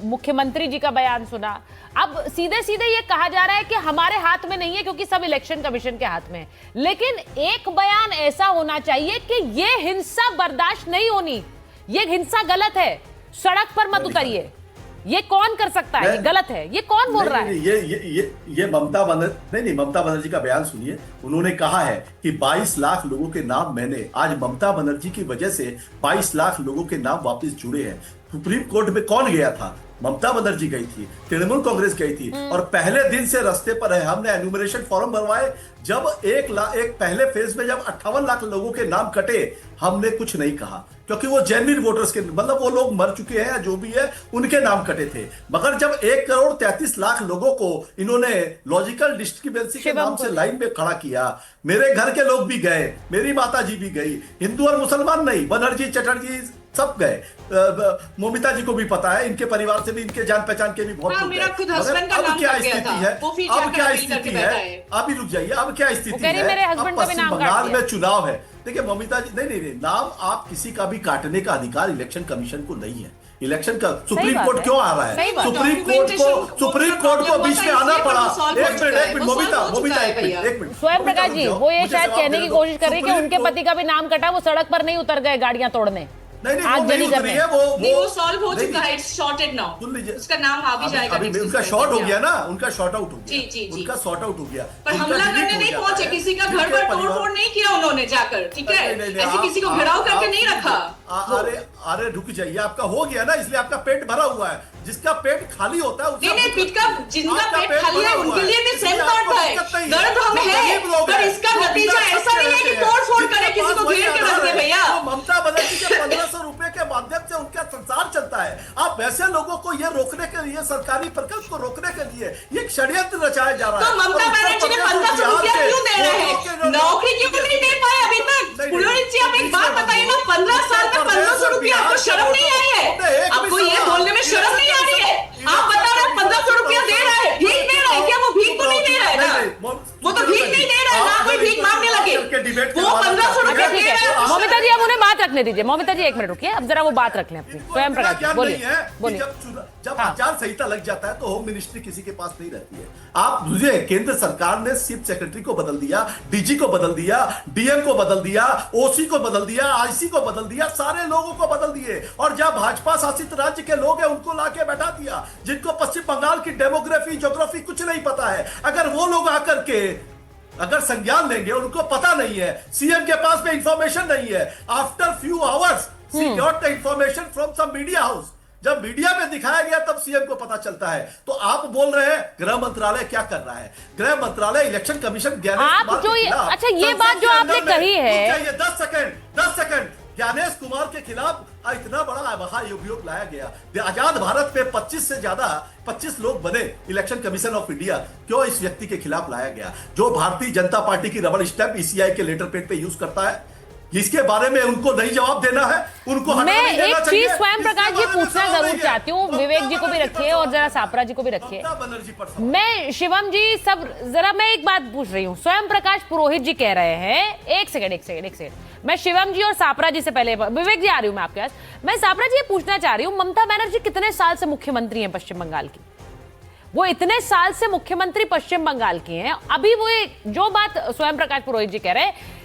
Speaker 1: मुख्यमंत्री जी का बयान सुना। अब सीधे सीधे ये कहा जा रहा है कि हमारे हाथ में नहीं है क्योंकि सब इलेक्शन कमीशन के हाथ में है। लेकिन एक बयान ऐसा होना चाहिए कि ये हिंसा बर्दाश्त नहीं होनी, ये हिंसा गलत है, सड़क पर मत उतरिए। ये कौन कर सकता है? ये गलत है। ये कौन बोल रहा है?
Speaker 6: ये ममता बनर्जी का बयान सुनिए। उन्होंने कहा है कि 22 लाख लोगों के नाम मैंने, आज ममता बनर्जी की वजह से 22 लाख लोगों के नाम वापस जुड़े हैं। सुप्रीम कोर्ट में कौन गया था? ममता बनर्जी गई थी, तृणमूल कांग्रेस गई थी, और पहले दिन से रास्ते पर है। हमने एन्यूमरेशन फॉर्म भरवाए। जब एक पहले फेज में जब 58 लाख लोगों के नाम कटे, हमने कुछ नहीं कहा क्योंकि वो जेन्युइन वोटर्स के, मतलब वो लोग मर चुके हैं या जो भी है, उनके नाम कटे थे। मगर जब 1,33,00,000 लोगों को इन्होंने लॉजिकल डिस्क्रिपेंसी के नाम से लाइन में खड़ा किया, मेरे घर के लोग भी गए, मेरी माता जी भी गई, हिंदू और मुसलमान नहीं, बनर्जी चटर्जी सब गए। मोमिता जी को भी पता है, इनके परिवार से भी, इनके जान पहचान के भी बहुत लोग गए। अब क्या स्थिति है? अब क्या स्थिति है? अभी रुक जाइए, अब क्या स्थिति है? अब पश्चिम बंगाल में चुनाव है। देखिए मोमिता जी, नहीं, नाम आप किसी का भी काटने का अधिकार इलेक्शन कमीशन को नहीं है। इलेक्शन का सुप्रीम कोर्ट क्यों आ रहा है? सुप्रीम कोर्ट को बीच में आना पड़ा। एक मिनट मोमिता एक मिनट।
Speaker 1: स्वयं प्रकाश जी, वो ये शायद कहने की कोशिश कर रही है कि उनके पति का भी नाम कटा, वो सड़क पर नहीं उतर गए गाड़ियां तोड़ने।
Speaker 6: नहीं, वो नहीं उतरी है,
Speaker 10: वो सॉल्व हो चुका है, इट्स सॉर्टेड नाउ। सुन लीजिए, उसका नाम आ भी जाएगा।
Speaker 6: उनका शॉर्ट हो गया ना, उनका शॉर्ट आउट हो गया।
Speaker 10: जी।
Speaker 6: उनका शॉर्ट आउट हो गया,
Speaker 10: पर हमला करने नहीं पहुंचे, किसी का घर पर तोड़-फोड़ नहीं किया उन्होंने जाकर, ठीक है? ऐसे किसी को घिराव करके नहीं रखा।
Speaker 6: अरे रुक जाइए, आपका हो गया ना, इसलिए आपका पेट भरा हुआ है। जिसका पेट खाली होता है,
Speaker 10: जिनका पेट खाली है उनके लिए भी सेम बात है, दर्द हमें है, पर इसका नतीजा ऐसा नहीं है कि तोड़-फोड़ करे, किसी को घेर के रख दे। भैया
Speaker 6: ममता बनर्जी के 1500 रुपए के माध्यम से उनका संसार चलता है। आप वैसे लोगों को ये रोकने के लिए, सरकारी प्रकल्प को रोकने के लिए ये षड्यंत्र रचाया जा रहा है।
Speaker 10: तो ममता बनर्जी ने 1500 रुपया क्यों दे रहे हैं? नौकरी क्यों नहीं दे पाए अभी तक? पुरोहित जी आप एक बात बताइए ना, 15 साल में 1500 रुपया, आपको शर्म नहीं आई है? आपको ये बोलने में शर्म नहीं आ रही है? आप बता रहे 1500 रुपया दे रहा है, भीख दे रहा है क्या? वो भीख तो नहीं दे रहा है ना, वो तो भीख नहीं दे रहा है ना, कोई भीख मांगने लगे। वो 1500 रुपया दे रहा है।
Speaker 1: मोमिता जी, अब उन्हें बात रखने दीजिए। मोमिता जी एक मिनट रुकिए, अब जरा वो बात रख लें अपनी। स्वयं प्रकाश बोलिए।
Speaker 6: जब आचार संहिता लग जाता है तो होम मिनिस्ट्री किसी के पास नहीं रहती है। आप मुझे, केंद्र सरकार ने चीफ सेक्रेटरी को बदल दिया, डीजी को बदल दिया, डीएम को बदल दिया, ओसी को बदल दिया, आईसी को बदल दिया, सारे लोगों को बदल दिए। और जब भाजपा शासित राज्य के लोग हैं उनको लाके बैठा दिया, जिनको पश्चिम बंगाल की डेमोग्राफी, ज्योग्राफी कुछ नहीं पता है। अगर वो लोग आकर के अगर संज्ञान लेंगे, उनको पता नहीं है, सीएम के पास में इंफॉर्मेशन नहीं है। After few hours she got the information from some media house. जब मीडिया में दिखाया गया तब सीएम को पता चलता है। तो आप बोल रहे हैं गृह मंत्रालय क्या कर रहा है? गृह मंत्रालय इलेक्शन कमीशन
Speaker 1: अच्छा, ये बात जो आपने कही है,
Speaker 6: 10 सेकंड ज्ञानेश कुमार के खिलाफ इतना बड़ा महाअभियोग लाया गया। आजाद भारत में 25 लोग बने इलेक्शन कमीशन ऑफ इंडिया। क्यों इस व्यक्ति के खिलाफ लाया गया जो भारतीय जनता पार्टी की रबड़ स्टैंप ईसीआई के लेटर पेड पे यूज करता है? इसके बारे में उनको नहीं जवाब देना है, उनको
Speaker 1: मैं एक चीज स्वयं प्रकाश जी पूछना जरूर चाहती हूँ। विवेक जी को भी रखिए और जरा सापरा जी को भी रखिए। मैं शिवम जी सब जरा, मैं एक बात पूछ रही हूँ। स्वयं प्रकाश पुरोहित जी कह रहे हैं, एक सेकंड, मैं शिवम जी और सापरा जी से पहले विवेक जी आ रही हूँ मैं आपके पास। मैं सापरा जी ये पूछना चाह रही हूँ, ममता बनर्जी कितने साल से मुख्यमंत्री हैं पश्चिम बंगाल की? वो इतने साल से मुख्यमंत्री पश्चिम बंगाल की हैं। अभी वो जो बात स्वयं प्रकाश पुरोहित जी कह रहे हैं,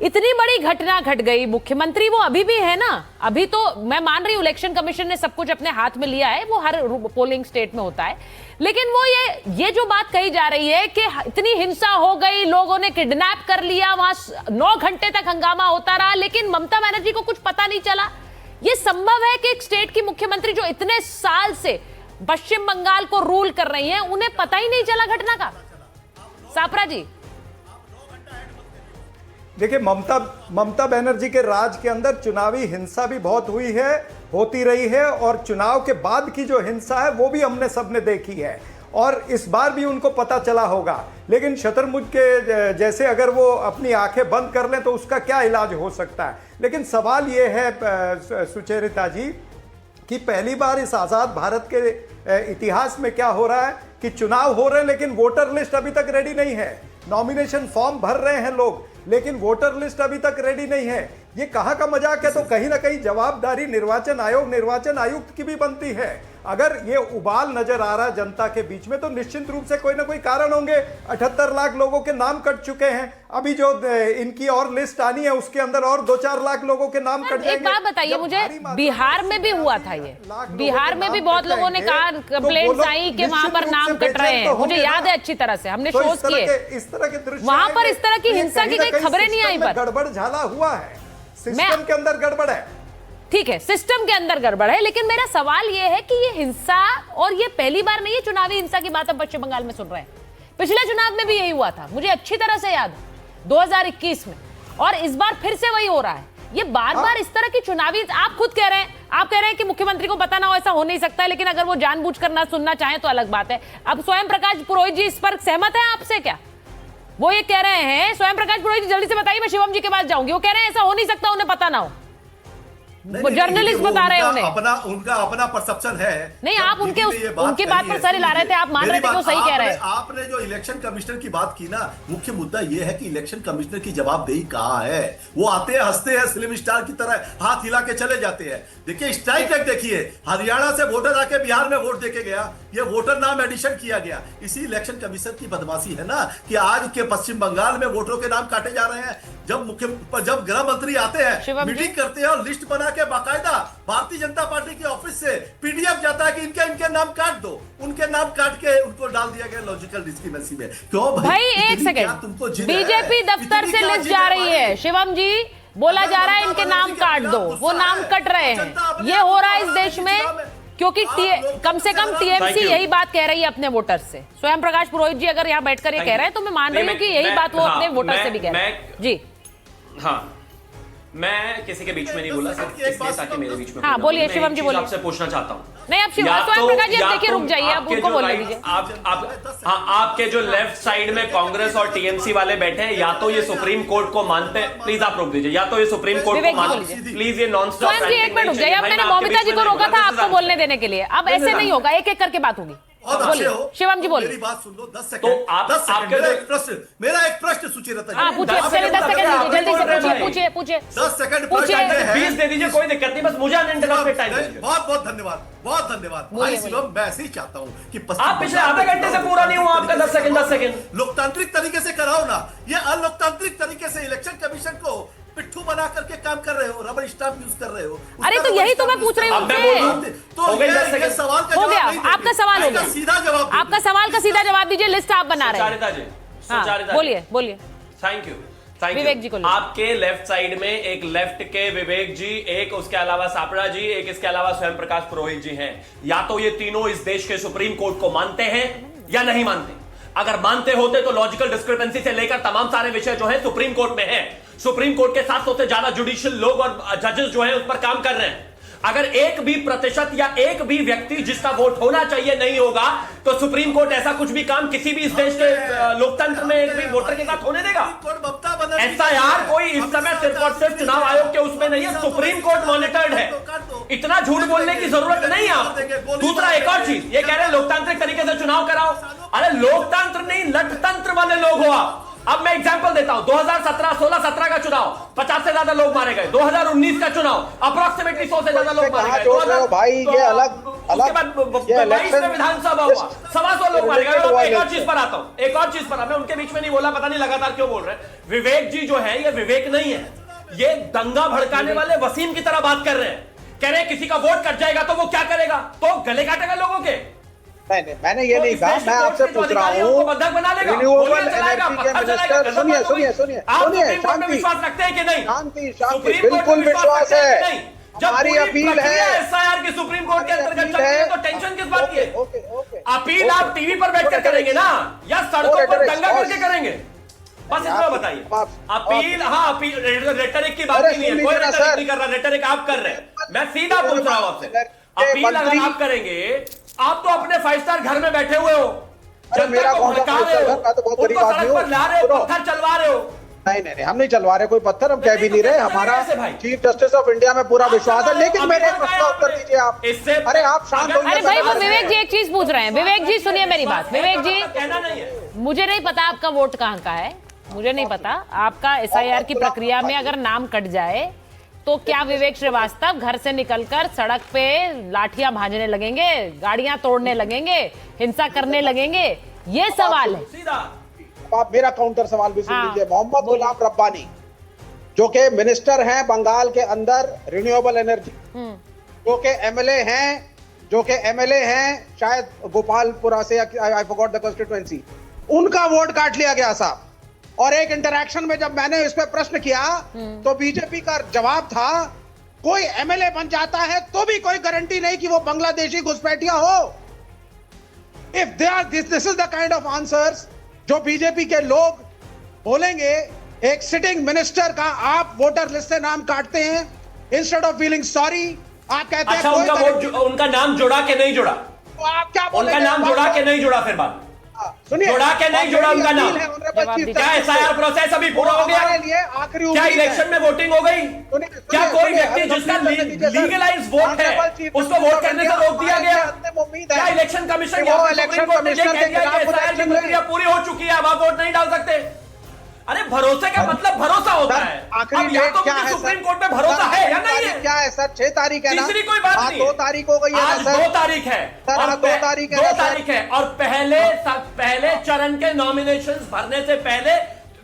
Speaker 1: इतनी बड़ी घटना घट गई, मुख्यमंत्री वो अभी भी है ना। अभी तो मैं मान रही हूं इलेक्शन कमीशन ने सब कुछ अपने हाथ में लिया है, वो हर पोलिंग स्टेट में होता है, लेकिन वो ये जो बात कही जा रही है कि इतनी हिंसा हो गई, लोगों ने किडनैप कर लिया, वहां 9 घंटे तक हंगामा होता रहा, लेकिन ममता बनर्जी को कुछ पता नहीं चला। ये संभव है कि एक स्टेट की मुख्यमंत्री जो इतने साल से पश्चिम बंगाल को रूल कर रही हैं, उन्हें पता ही नहीं चला घटना का? सापरा जी,
Speaker 8: देखिए, ममता बनर्जी के राज के अंदर चुनावी हिंसा भी बहुत हुई है, होती रही है, और चुनाव के बाद की जो हिंसा है वो भी हमने सबने देखी है, और इस बार भी उनको पता चला होगा। लेकिन शतरमुर्ग के जैसे अगर वो अपनी आंखें बंद कर लें तो उसका क्या इलाज हो सकता है। लेकिन सवाल ये है सुचेरिता जी कि पहली बार इस आज़ाद भारत के इतिहास में क्या हो रहा है कि चुनाव हो रहे हैं लेकिन वोटर लिस्ट अभी तक रेडी नहीं है। नॉमिनेशन फॉर्म भर रहे हैं लोग, लेकिन वोटर लिस्ट अभी तक रेडी नहीं है। ये कहां का मजाक है? तो कहीं ना कहीं जवाबदारी निर्वाचन आयोग, निर्वाचन आयुक्त की भी बनती है। अगर ये उबाल नजर आ रहा है जनता के बीच में, तो निश्चित रूप से कोई ना कोई कारण होंगे। 78 लाख लोगों के नाम कट चुके हैं, अभी जो इनकी और लिस्ट आनी है उसके अंदर और 2-4 लाख लोगों के नाम कट जाएंगे।
Speaker 1: एक बात बताइए मुझे, बिहार में भी हुआ था ये, बिहार में भी बहुत लोगों ने कहा, कंप्लेंट्स आई कि वहां पर नाम कट रहे हैं, मुझे याद है अच्छी तरह से, हमने शोज किए,
Speaker 8: इस तरह के दृश्य
Speaker 1: वहां पर इस तरह की हिंसा की कोई खबरें नहीं आई। पर
Speaker 8: गड़बड़ झाला हुआ है, सिस्टम के अंदर गड़बड़ है।
Speaker 1: ठीक है, सिस्टम के अंदर गड़बड़ है, लेकिन मेरा सवाल यह है कि ये हिंसा, और ये पहली बार नहीं है चुनावी हिंसा की बात हम पश्चिम बंगाल में सुन रहे हैं। पिछले चुनाव में भी यही हुआ था, मुझे अच्छी तरह से याद है, 2021 में, और इस बार फिर से वही हो रहा है। ये बार बार इस तरह की चुनावी, आप खुद कह रहे हैं, आप कह रहे हैं कि मुख्यमंत्री को पता ना हो, ऐसा हो नहीं सकता है, लेकिन अगर वो जानबूझकर ना सुनना चाहें तो अलग बात है। अब स्वयं प्रकाश पुरोहित जी इस पर सहमत है आपसे क्या? वो ये कह रहे हैं, स्वयं प्रकाश पुरोहित जी जल्दी से बताइए, मैं शिवम जी के पास जाऊंगी। वो कह रहे हैं ऐसा हो नहीं सकता, उन्हें पता ना हो। वो जर्नलिस्ट बता रहे हैं उन्हें,
Speaker 6: उनका अपना परसेप्शन है।
Speaker 1: नहीं, आप उनकी बात पर सर हिला रहे थे, आप मान रहे थे कि वो सही कह रहे हैं।
Speaker 6: आपने जो इलेक्शन कमिश्नर की बात की ना, मुख्य मुद्दा यह है कि इलेक्शन कमिश्नर की जवाबदेही कहां है। वो आते हैं, हंसते हैं, फिल्म स्टार की तरह हाथ हिला के चले जाते हैं। देखिए स्ट्राइक रेट देखिए, हरियाणा से वोटर आके बिहार में वोट देके गया, ये वोटर नाम एडिशन किया गया। इसी इलेक्शन कमीशन की बदमाशी है ना कि आज के पश्चिम बंगाल में वोटरों के नाम काटे जा रहे हैं। जब गृह मंत्री आते हैं, मीटिंग करते हैं और लिस्ट बना के बाकायदा भारतीय जनता पार्टी के ऑफिस से पीडीएफ जाता है कि इनके नाम काट दो, उनके नाम काट के उनको डाल दिया गया लॉजिकल डिस्क्रिमिनेंसी में। क्यों
Speaker 1: भाई? एक सेकंड, बीजेपी दफ्तर से लिस्ट जा रही है, शिवम जी, बोला जा रहा है इनके नाम काट दो, वो नाम कट रहे हैं। ये हो रहा है इस देश में क्योंकि कम से कम टीएमसी यही बात कह रही है अपने वोटर से। स्वयं प्रकाश पुरोहित जी अगर यहाँ बैठकर ये कह रहे हैं तो मैं मान रही हूँ कि यही बात वो अपने वोटर से भी कह रहे हैं। जी
Speaker 7: हाँ, मैं किसी के बीच में नहीं बोला, सिर्फ इसलिए ताकि मेरे बीच में।
Speaker 1: हाँ बोलिए शिवम जी, बोलिए।
Speaker 7: आपसे पूछना चाहता हूँ।
Speaker 1: नहीं, आप स्वयं प्रकाश जी देखिए, रुक जाइए, आप उनको बोलने दीजिए।
Speaker 7: आपके जो लेफ्ट साइड में कांग्रेस और टीएमसी वाले बैठे हैं, या तो ये सुप्रीम कोर्ट को मानते हैं, प्लीज आप रोक दीजिए, या तो ये सुप्रीम कोर्ट को मानते हैं, प्लीज ये नॉन स्टॉप।
Speaker 1: स्वयं जी एक मिनट रुक जाइए, अब मैंने मौमिता जी को रोका था आपको बोलने देने के लिए, अब ऐसे नहीं होगा, एक एक करके बात होगी। बोलिए शिवम जी, बोलिए।
Speaker 6: मेरी बात सुन लो 10 सेकंड।
Speaker 7: तो आपके
Speaker 6: एक प्रश्न, मेरा एक प्रश्न सुचेरिता जी।
Speaker 1: पूछिए, 10 सेकंड दीजिए, जल्दी से पूछिए।
Speaker 6: 10 सेकंड
Speaker 7: 20 दे दीजिए, कोई दिक्कत नहीं, बस मुझे अनइंटरप्टेड टाइम दीजिए।
Speaker 6: बहुत धन्यवाद, बहुत धन्यवाद भाई शिवम। मैं ऐसे ही चाहता हूँ कि
Speaker 7: आप पिछले आधे घंटे से पूरा नहीं हुआ आपका 10 सेकंड।
Speaker 6: लोकतांत्रिक तरीके से कराओ ना, ये अलोकतांत्रिक तरीके से इलेक्शन कमीशन को पिट्ठू बना करके काम कर रहे हो, रबर स्टाम्प यूज कर रहे हो।
Speaker 1: अरे तो यही तो मैं पूछ रही हूँ उनसे।
Speaker 6: तो ये सवाल का
Speaker 1: हो गया, आपका सवाल हो गया,
Speaker 6: सीधा जवाब,
Speaker 1: आपका सवाल का सीधा जवाब दीजिए। लिस्ट आप बना रहे हैं, बोलिए।
Speaker 7: थैंक यू
Speaker 1: विवेक जी को।
Speaker 7: आपके लेफ्ट साइड में एक लेफ्ट के विवेक जी, एक उसके अलावा सापड़ा जी, एक इसके अलावा स्वयं प्रकाश पुरोहित जी हैं। या तो ये तीनों इस देश के सुप्रीम कोर्ट को मानते हैं या नहीं मानते। अगर मानते होते तो लॉजिकल डिस्क्रिपेंसी से लेकर तमाम सारे विषय जो है सुप्रीम कोर्ट में है। सुप्रीम कोर्ट के 700 से ज्यादा जुडिशियल लोग और जजेस जो है उस पर काम कर रहे हैं। अगर 1% या एक भी व्यक्ति जिसका वोट होना चाहिए नहीं होगा तो सुप्रीम कोर्ट ऐसा कुछ भी काम किसी भी इस देश के लोकतंत्र में एक भी वोटर के साथ होने देगा? ऐसा यार कोई इस समय सिर्फ और सिर्फ चुनाव आयोग के उसमें नहीं है, सुप्रीम कोर्ट मॉनिटर्ड है। इतना झूठ बोलने की जरूरत नहीं है आप। दूसरा एक और चीज, ये कह रहे हैं लोकतांत्रिक तरीके से चुनाव कराओ। अरे लोकतंत्र नहीं, लटतंत्र वाले लोग हो आप। अब मैं एग्जांपल देता हूं, 2017, 16-17 का चुनाव 50 से ज्यादा लोग मारे गए। 2019 का चुनाव अप्रोक्सीमेटली 100 से ज्यादा लोग मारे गए।
Speaker 9: भाई ये अलग
Speaker 7: उसके बाद 22 में विधानसभा हुआ, 125 लोग मारे गए। एक और चीज पर आता हूं, एक और चीज पर, मैं उनके बीच में नहीं बोला, पता नहीं लगातार क्यों बोल रहे हैं। विवेक जी जो है ये विवेक नहीं है, ये दंगा भड़काने वाले वसीम की तरह बात कर रहे हैं। कह रहे हैं किसी का वोट कट जाएगा तो वो क्या करेगा, तो गले काटेगा लोगों के।
Speaker 9: नहीं, मैंने ये नहीं कहा, मैं आपसे पूछ रहा हूँ रिन्यूएबल एनर्जी के मिनिस्टर, सुनिए शांति,
Speaker 7: विश्वास रखते हैं कि नहीं?
Speaker 9: शांति, बिल्कुल विश्वास है। हमारी अपील है,
Speaker 7: एसआईआर की सुप्रीम कोर्ट के अंतर्गत चलती है, तो टेंशन किस बात की है? अपील आप टीवी पर बैठकर करेंगे ना, या सड़कों पर दंगा करके करेंगे? बस इतना बताइए। अपील, हाँ अपील, रेटरिक की बात नहीं है, कोई रेटरिक नहीं कर रहा, रेटरिक आप कर रहे हैं। मैं सीधा पूछ रहा हूं आपसे, अपील अगर आप करेंगे, आप तो अपने 5 स्टार घर में बैठे हुए हो, जनता को भड़का रहे हो, उनको सड़क पर ला रहे हो, पत्थर चलवा रहे हो।
Speaker 9: नहीं, हम नहीं चलवा रहे कोई पत्थर, हम कह भी नहीं रहे। हमारा चीफ जस्टिस ऑफ इंडिया में पूरा विश्वास है। लेकिन मेरे प्रश्न का उत्तर दीजिए आप। अरे आप शांत हो।
Speaker 1: अरे भाई, वो विवेक जी एक चीज पूछ रहे हैं। विवेक जी सुनिए मेरी बात। विवेक जी, मुझे नहीं पता आपका वोट कहाँ का है, मुझे नहीं पता। आपका एसआईआर की प्रक्रिया में अगर नाम कट जाए तो क्या विवेक श्रीवास्तव घर से निकलकर सड़क पे लाठियां भाजने लगेंगे, गाड़ियां तोड़ने लगेंगे, हिंसा करने लगेंगे? ये सवाल है।
Speaker 9: आप मेरा काउंटर सवाल भी सुन लीजिए। मोहम्मद गुलाम रब्बानी जो के मिनिस्टर हैं बंगाल के अंदर रिन्यूएबल एनर्जी, जो के एमएलए हैं शायद गोपालपुरा से, आई फॉरगॉट द कॉन्स्टिट्यूएंसी, उनका वोट काट लिया गया साहब। और एक इंटरैक्शन में जब मैंने इस पे प्रश्न किया तो बीजेपी का जवाब था, कोई एमएलए बन जाता है तो भी कोई गारंटी नहीं कि वो बांग्लादेशी घुसपैठिया हो। If they are this is the kind of answers जो बीजेपी के लोग बोलेंगे, एक सिटिंग मिनिस्टर का आप वोटर लिस्ट से नाम काटते हैं, इंस्टेड ऑफ फीलिंग सॉरी आप कहते हैं
Speaker 7: उनका नाम जोड़ा के नहीं जोड़ा,
Speaker 9: तो आप क्या बोलेंगे?
Speaker 7: उनका नाम जोड़ा के नहीं जोड़ा, फिर बात
Speaker 9: सुनिए,
Speaker 7: जोड़ा के नहीं जोड़ा उनका नाम। क्या एसआईआर प्रोसेस अभी पूरा हो गया? क्या इलेक्शन में वोटिंग हो गई? क्या कोई व्यक्ति जिसका लीगलाइज वोट है उसको वोट करने से रोक दिया गया? क्या इलेक्शन कमीशन की प्रक्रिया पूरी हो चुकी है, अब आप वोट नहीं डाल सकते? अरे भरोसे का मतलब भरोसा होता है। अब या तो मुझे सुप्रीम कोर्ट में भरोसा है या नहीं है?
Speaker 9: क्या है सर? 6 तारीख है ना?
Speaker 7: तीसरी कोई बात नहीं।
Speaker 9: 2 तारीख हो गई है ना सर?
Speaker 7: 2 तारीख है
Speaker 9: सर, 2 तारीख है
Speaker 7: और पहले चरण के नॉमिनेशंस भरने से पहले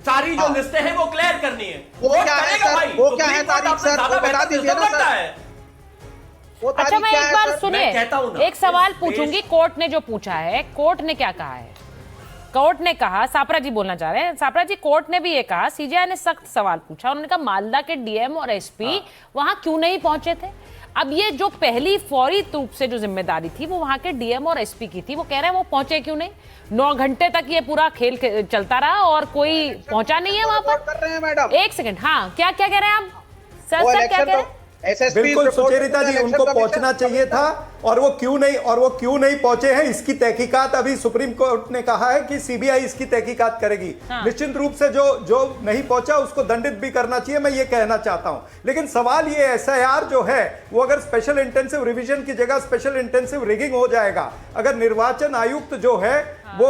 Speaker 7: सारी जो लिस्टें हैं वो क्लियर करनी है।
Speaker 9: वो क्या है सर? वो क्या है तारीख सर? वो बता दीजिए ना सर।
Speaker 1: अच्छा, मैं एक बार सुनिए, एक सवाल पूछूंगी। कोर्ट ने जो पूछा है, कोर्ट ने क्या कहा है? कोर्ट ने कहा, सापरा जी बोलना चाह रहे हैं। सापरा जी, कोर्ट ने भी ये कहा, सीजीआई ने सख्त सवाल पूछा, उन्होंने कहा मालदा के डीएम और एसपी वहां क्यों नहीं पहुंचे थे? अब ये जो पहली फौरी रूप से जो जिम्मेदारी थी वो वहां के डीएम और एसपी की थी, वो कह रहे हैं वो पहुंचे क्यों नहीं? 9 घंटे तक ये पूरा खेल चलता रहा और कोई पहुंचा नहीं है वहां पर। एक सेकंड, हाँ, क्या कह रहे हैं आप सर? क्या कह रहे हैं?
Speaker 8: बिल्कुल सुचेरिता जी, उनको पहुंचना चाहिए था और वो क्यों नहीं पहुंचे हैं, इसकी तहकीकात अभी सुप्रीम कोर्ट ने कहा है कि सीबीआई इसकी तहकीकात करेगी। निश्चित रूप से जो नहीं पहुंचा उसको दंडित भी करना चाहिए, मैं ये कहना चाहता हूं। लेकिन सवाल ये, एसआईआर जो है वो अगर स्पेशल इंटेंसिव रिवीजन की जगह स्पेशल इंटेंसिव रिगिंग हो जाएगा, अगर निर्वाचन आयुक्त जो है वो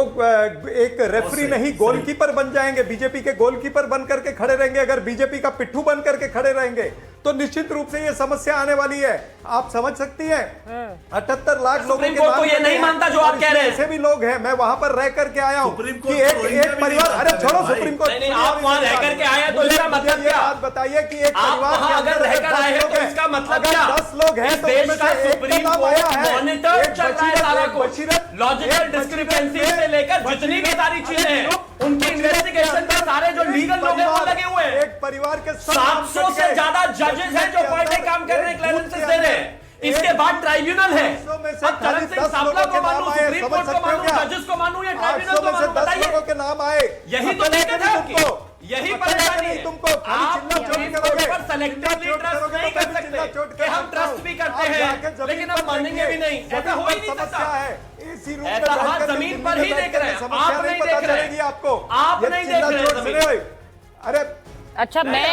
Speaker 8: एक रेफरी नहीं गोलकीपर बन जाएंगे, बीजेपी के गोलकीपर बन करके खड़े रहेंगे, अगर बीजेपी का पिट्ठू बन करके खड़े रहेंगे तो निश्चित रूप से ये समस्या आने वाली है। आप समझ सकती हैं 78 लाख लोगों के
Speaker 7: नाम ये नहीं मानता जो आप कह रहे हैं।
Speaker 8: ऐसे भी लोग हैं, मैं वहां पर रह करके आया हूं कि एक परिवार, अरे छोड़ो सुप्रीम कोर्ट,
Speaker 7: आप वहां रह करके आए तो इसका मतलब क्या?
Speaker 8: बात बताइए कि एक परिवार
Speaker 7: अगर रहकर आए हैं तो इसका मतलब क्या?
Speaker 8: 10 लोग हैं तो
Speaker 7: देश का सुप्रीम कोर्ट मॉनिटर चल रहा है सारा कुछ, लॉजिकल डिस्क्रिपेंसी से लेकर जितनी भी सारी चीजें हैं उनकी इन्वेस्टिगेशन में सारे जो लीगल लोग हैं वो लगे हुए हैं।
Speaker 8: एक परिवार के
Speaker 7: 700 से ज्यादा जजेस हैं जो पर डे काम कर रहे हैं, क्लियरेंसेस दे रहे हैं। इसके बाद ट्राइब्यूनल है। अब चरण सिंह सावला को मानूं, सुप्रीम कोर्ट को मानूं, जजेस को मानूं या ट्राइब्यूनल को मानूं, बताइए।
Speaker 8: के नाम आए,
Speaker 7: यही तो दिक्कत है आपकी, यही परेशानी है तुमको। आप सुप्रीम कोर्ट पर सेलेक्टिवली ट्रस्ट नहीं कर सकते कि हम ट्रस्ट भी करते हैं लेकिन हम मानेंगे भी नहीं, ऐसा हो ही नहीं सकता है। ऐसा जमीन पर ही देख रहे हैं, आप नहीं देख रहे हैं,
Speaker 8: आपको
Speaker 7: आप नहीं देख रहे हैं।
Speaker 8: अरे
Speaker 1: अच्छा, मैं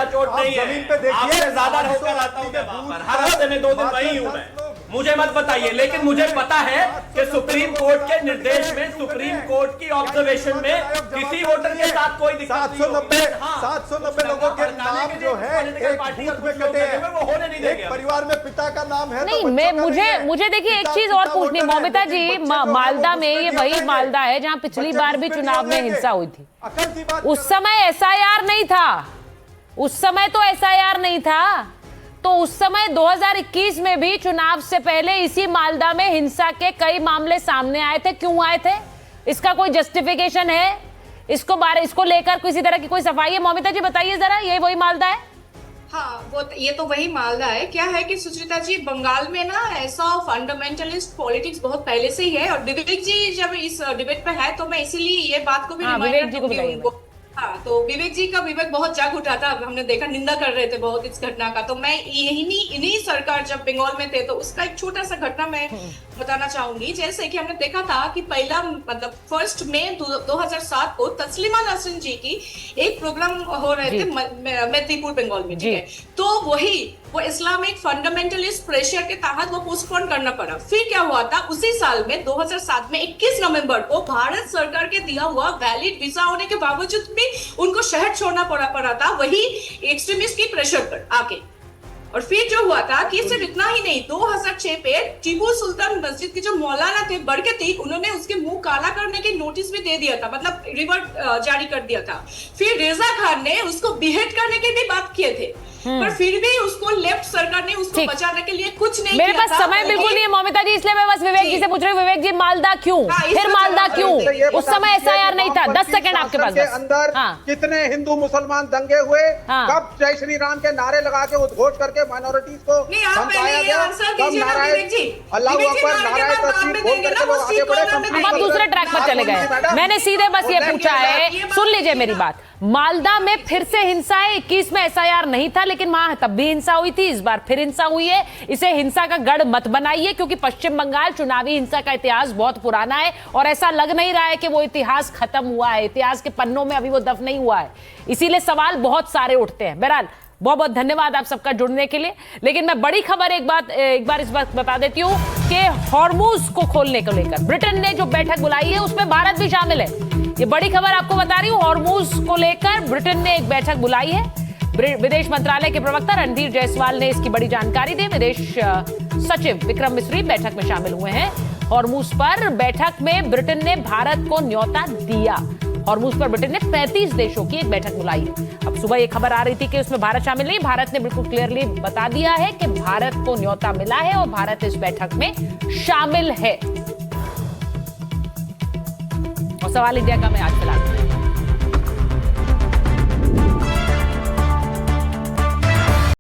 Speaker 7: चोट नहीं है,
Speaker 8: जमीन पे देखिए,
Speaker 7: ज्यादा होकर आता हूँ मैं वहां पर, हर हफ्ते में 2 दिन वही हूँ मैं, मुझे मत बताइए। लेकिन मुझे पता है कि सुप्रीम कोर्ट के निर्देश में, सुप्रीम कोर्ट की ऑब्जर्वेशन में किसी वोटर के साथ कोई दिक्कत नहीं होगी।
Speaker 8: 790 लोगों के नाम जो है एक बूथ में कटे हैं,
Speaker 7: वो होने नहीं देंगे।
Speaker 8: परिवार में पिता का नाम है
Speaker 1: नहीं, मैं मुझे देखिए एक चीज और पूछनी, मौमिता जी, मालदा में, ये वही मालदा है जहां पिछली बार भी चुनाव में हिंसा हुई थी। उस समय एसआईआर नहीं था, उस समय तो एसआईआर नहीं था, तो उस समय 2021 में भी चुनाव से पहले इसी मालदा में हिंसा के कई मामले सामने आए थे। क्यों आए थे? इसका कोई जस्टिफिकेशन है? इसको लेकर किसी तरह की कोई सफाई है? मौमिता जी बताइए जरा, ये वही मालदा है?
Speaker 10: हाँ, ये तो वही मालदा है। क्या है कि सुचिता जी, बंगाल में ना ऐसा फंडामेंटलिस्ट पॉलिटिक्स बहुत पहले से ही है, और विवेक जी जब इस डिबेट पे है तो मैं इसीलिए ये बात को भी
Speaker 1: विवेक जी को बताइए।
Speaker 10: हाँ, तो विवेक जी का विवेक बहुत जाग उठा था, हमने देखा, निंदा कर रहे थे बहुत इस घटना का। तो मैं इन्हीं सरकार जब बंगाल में थे तो उसका एक छोटा सा घटना मैं बताना चाहूंगी। जैसे कि हमने देखा था कि पहला मतलब 1 मई 2007 को तस्लीमा नसरीन जी की एक प्रोग्राम हो रहे थे मेदिनीपुर बंगाल में, ठीक है। तो वो इस्लामिक फंडामेंटलिस्ट प्रेशर के तहत वो पोस्टपोन करना पड़ा। फिर क्या हुआ था, उसी साल में 2007 में 21 नवंबर को भारत सरकार के दिया हुआ वैलिड वीजा होने के बावजूद भी उनको शहर छोड़ना पड़ा था, वही एक्सट्रीमिस्ट की प्रेशर पर आके। और फिर जो हुआ था कि सिर्फ इतना ही नहीं, 2006 पे टीपू सुल्तान मस्जिद के जो मौलाना थे बरकती, उन्होंने उसके मुंह काला करने की नोटिस भी दे दिया था, मतलब रिवर्ट जारी कर दिया था। फिर रेजा खान ने उसको बिहेड करने की भी बात किए थे, पर फिर भी उसको लेफ्ट सरकार ने उसको बचाने के लिए कुछ नहीं किया।
Speaker 1: मेरे पास समय बिल्कुल नहीं है मौमिता जी, इसलिए मैं बस विवेक जी से पूछ रही हूँ। विवेक जी, मालदा क्यों? फिर मालदा क्यों? उस समय एसआईआर नहीं था। 10 सेकंड आपके पास।
Speaker 9: अंदर कितने हिंदू मुसलमान दंगे हुए, कब जय श्री राम के नारे लगा के उद्घोष करके माइनॉरिटीज को धमकाया गया, कब नारायण अल्लाह अकबर, नारायण तस्वीर बोल करके लोग आगे बढ़े।
Speaker 1: अब आप दूसरे ट्रैक पर चले गए। मैंने सीधे बस ये पूछा है, सुन लीजिए मेरी बात। मालदा में फिर से हिंसा है। 21 में एसआईआर नहीं था, लेकिन वहां तब भी हिंसा हुई थी, इस बार फिर हिंसा हुई है। इसे हिंसा का गढ़ मत बनाइए, क्योंकि पश्चिम बंगाल चुनावी हिंसा का इतिहास बहुत पुराना है और ऐसा लग नहीं रहा है कि वो इतिहास खत्म हुआ है। इतिहास के पन्नों में अभी वो दफन नहीं हुआ है, इसीलिए सवाल बहुत सारे उठते हैं। बहरहाल बहुत बहुत धन्यवाद आप सबका जुड़ने के लिए। लेकिन मैं बड़ी खबर एक बार इस बात बता देती हूँ कि हॉर्मुज को खोलने को लेकर ब्रिटेन ने जो बैठक बुलाई है उसमें भारत भी शामिल है। ये बड़ी खबर आपको बता रही हूँ। हॉर्मुज को लेकर ब्रिटेन ने एक बैठक बुलाई है। विदेश मंत्रालय के प्रवक्ता रणधीर जायसवाल ने इसकी बड़ी जानकारी दी। विदेश सचिव विक्रम मिस्री बैठक में शामिल हुए हैं। हॉर्मुज पर बैठक में ब्रिटेन ने भारत को न्योता दिया। हॉर्मुज पर ब्रिटेन ने 35 देशों की एक बैठक बुलाई है। अब सुबह ये खबर आ रही थी कि उसमें भारत शामिल नहीं। भारत ने बिल्कुल क्लियरली बता दिया है कि भारत को न्योता मिला है और भारत इस बैठक में शामिल है। और सवाल इंडिया का मैं आज फिलहाल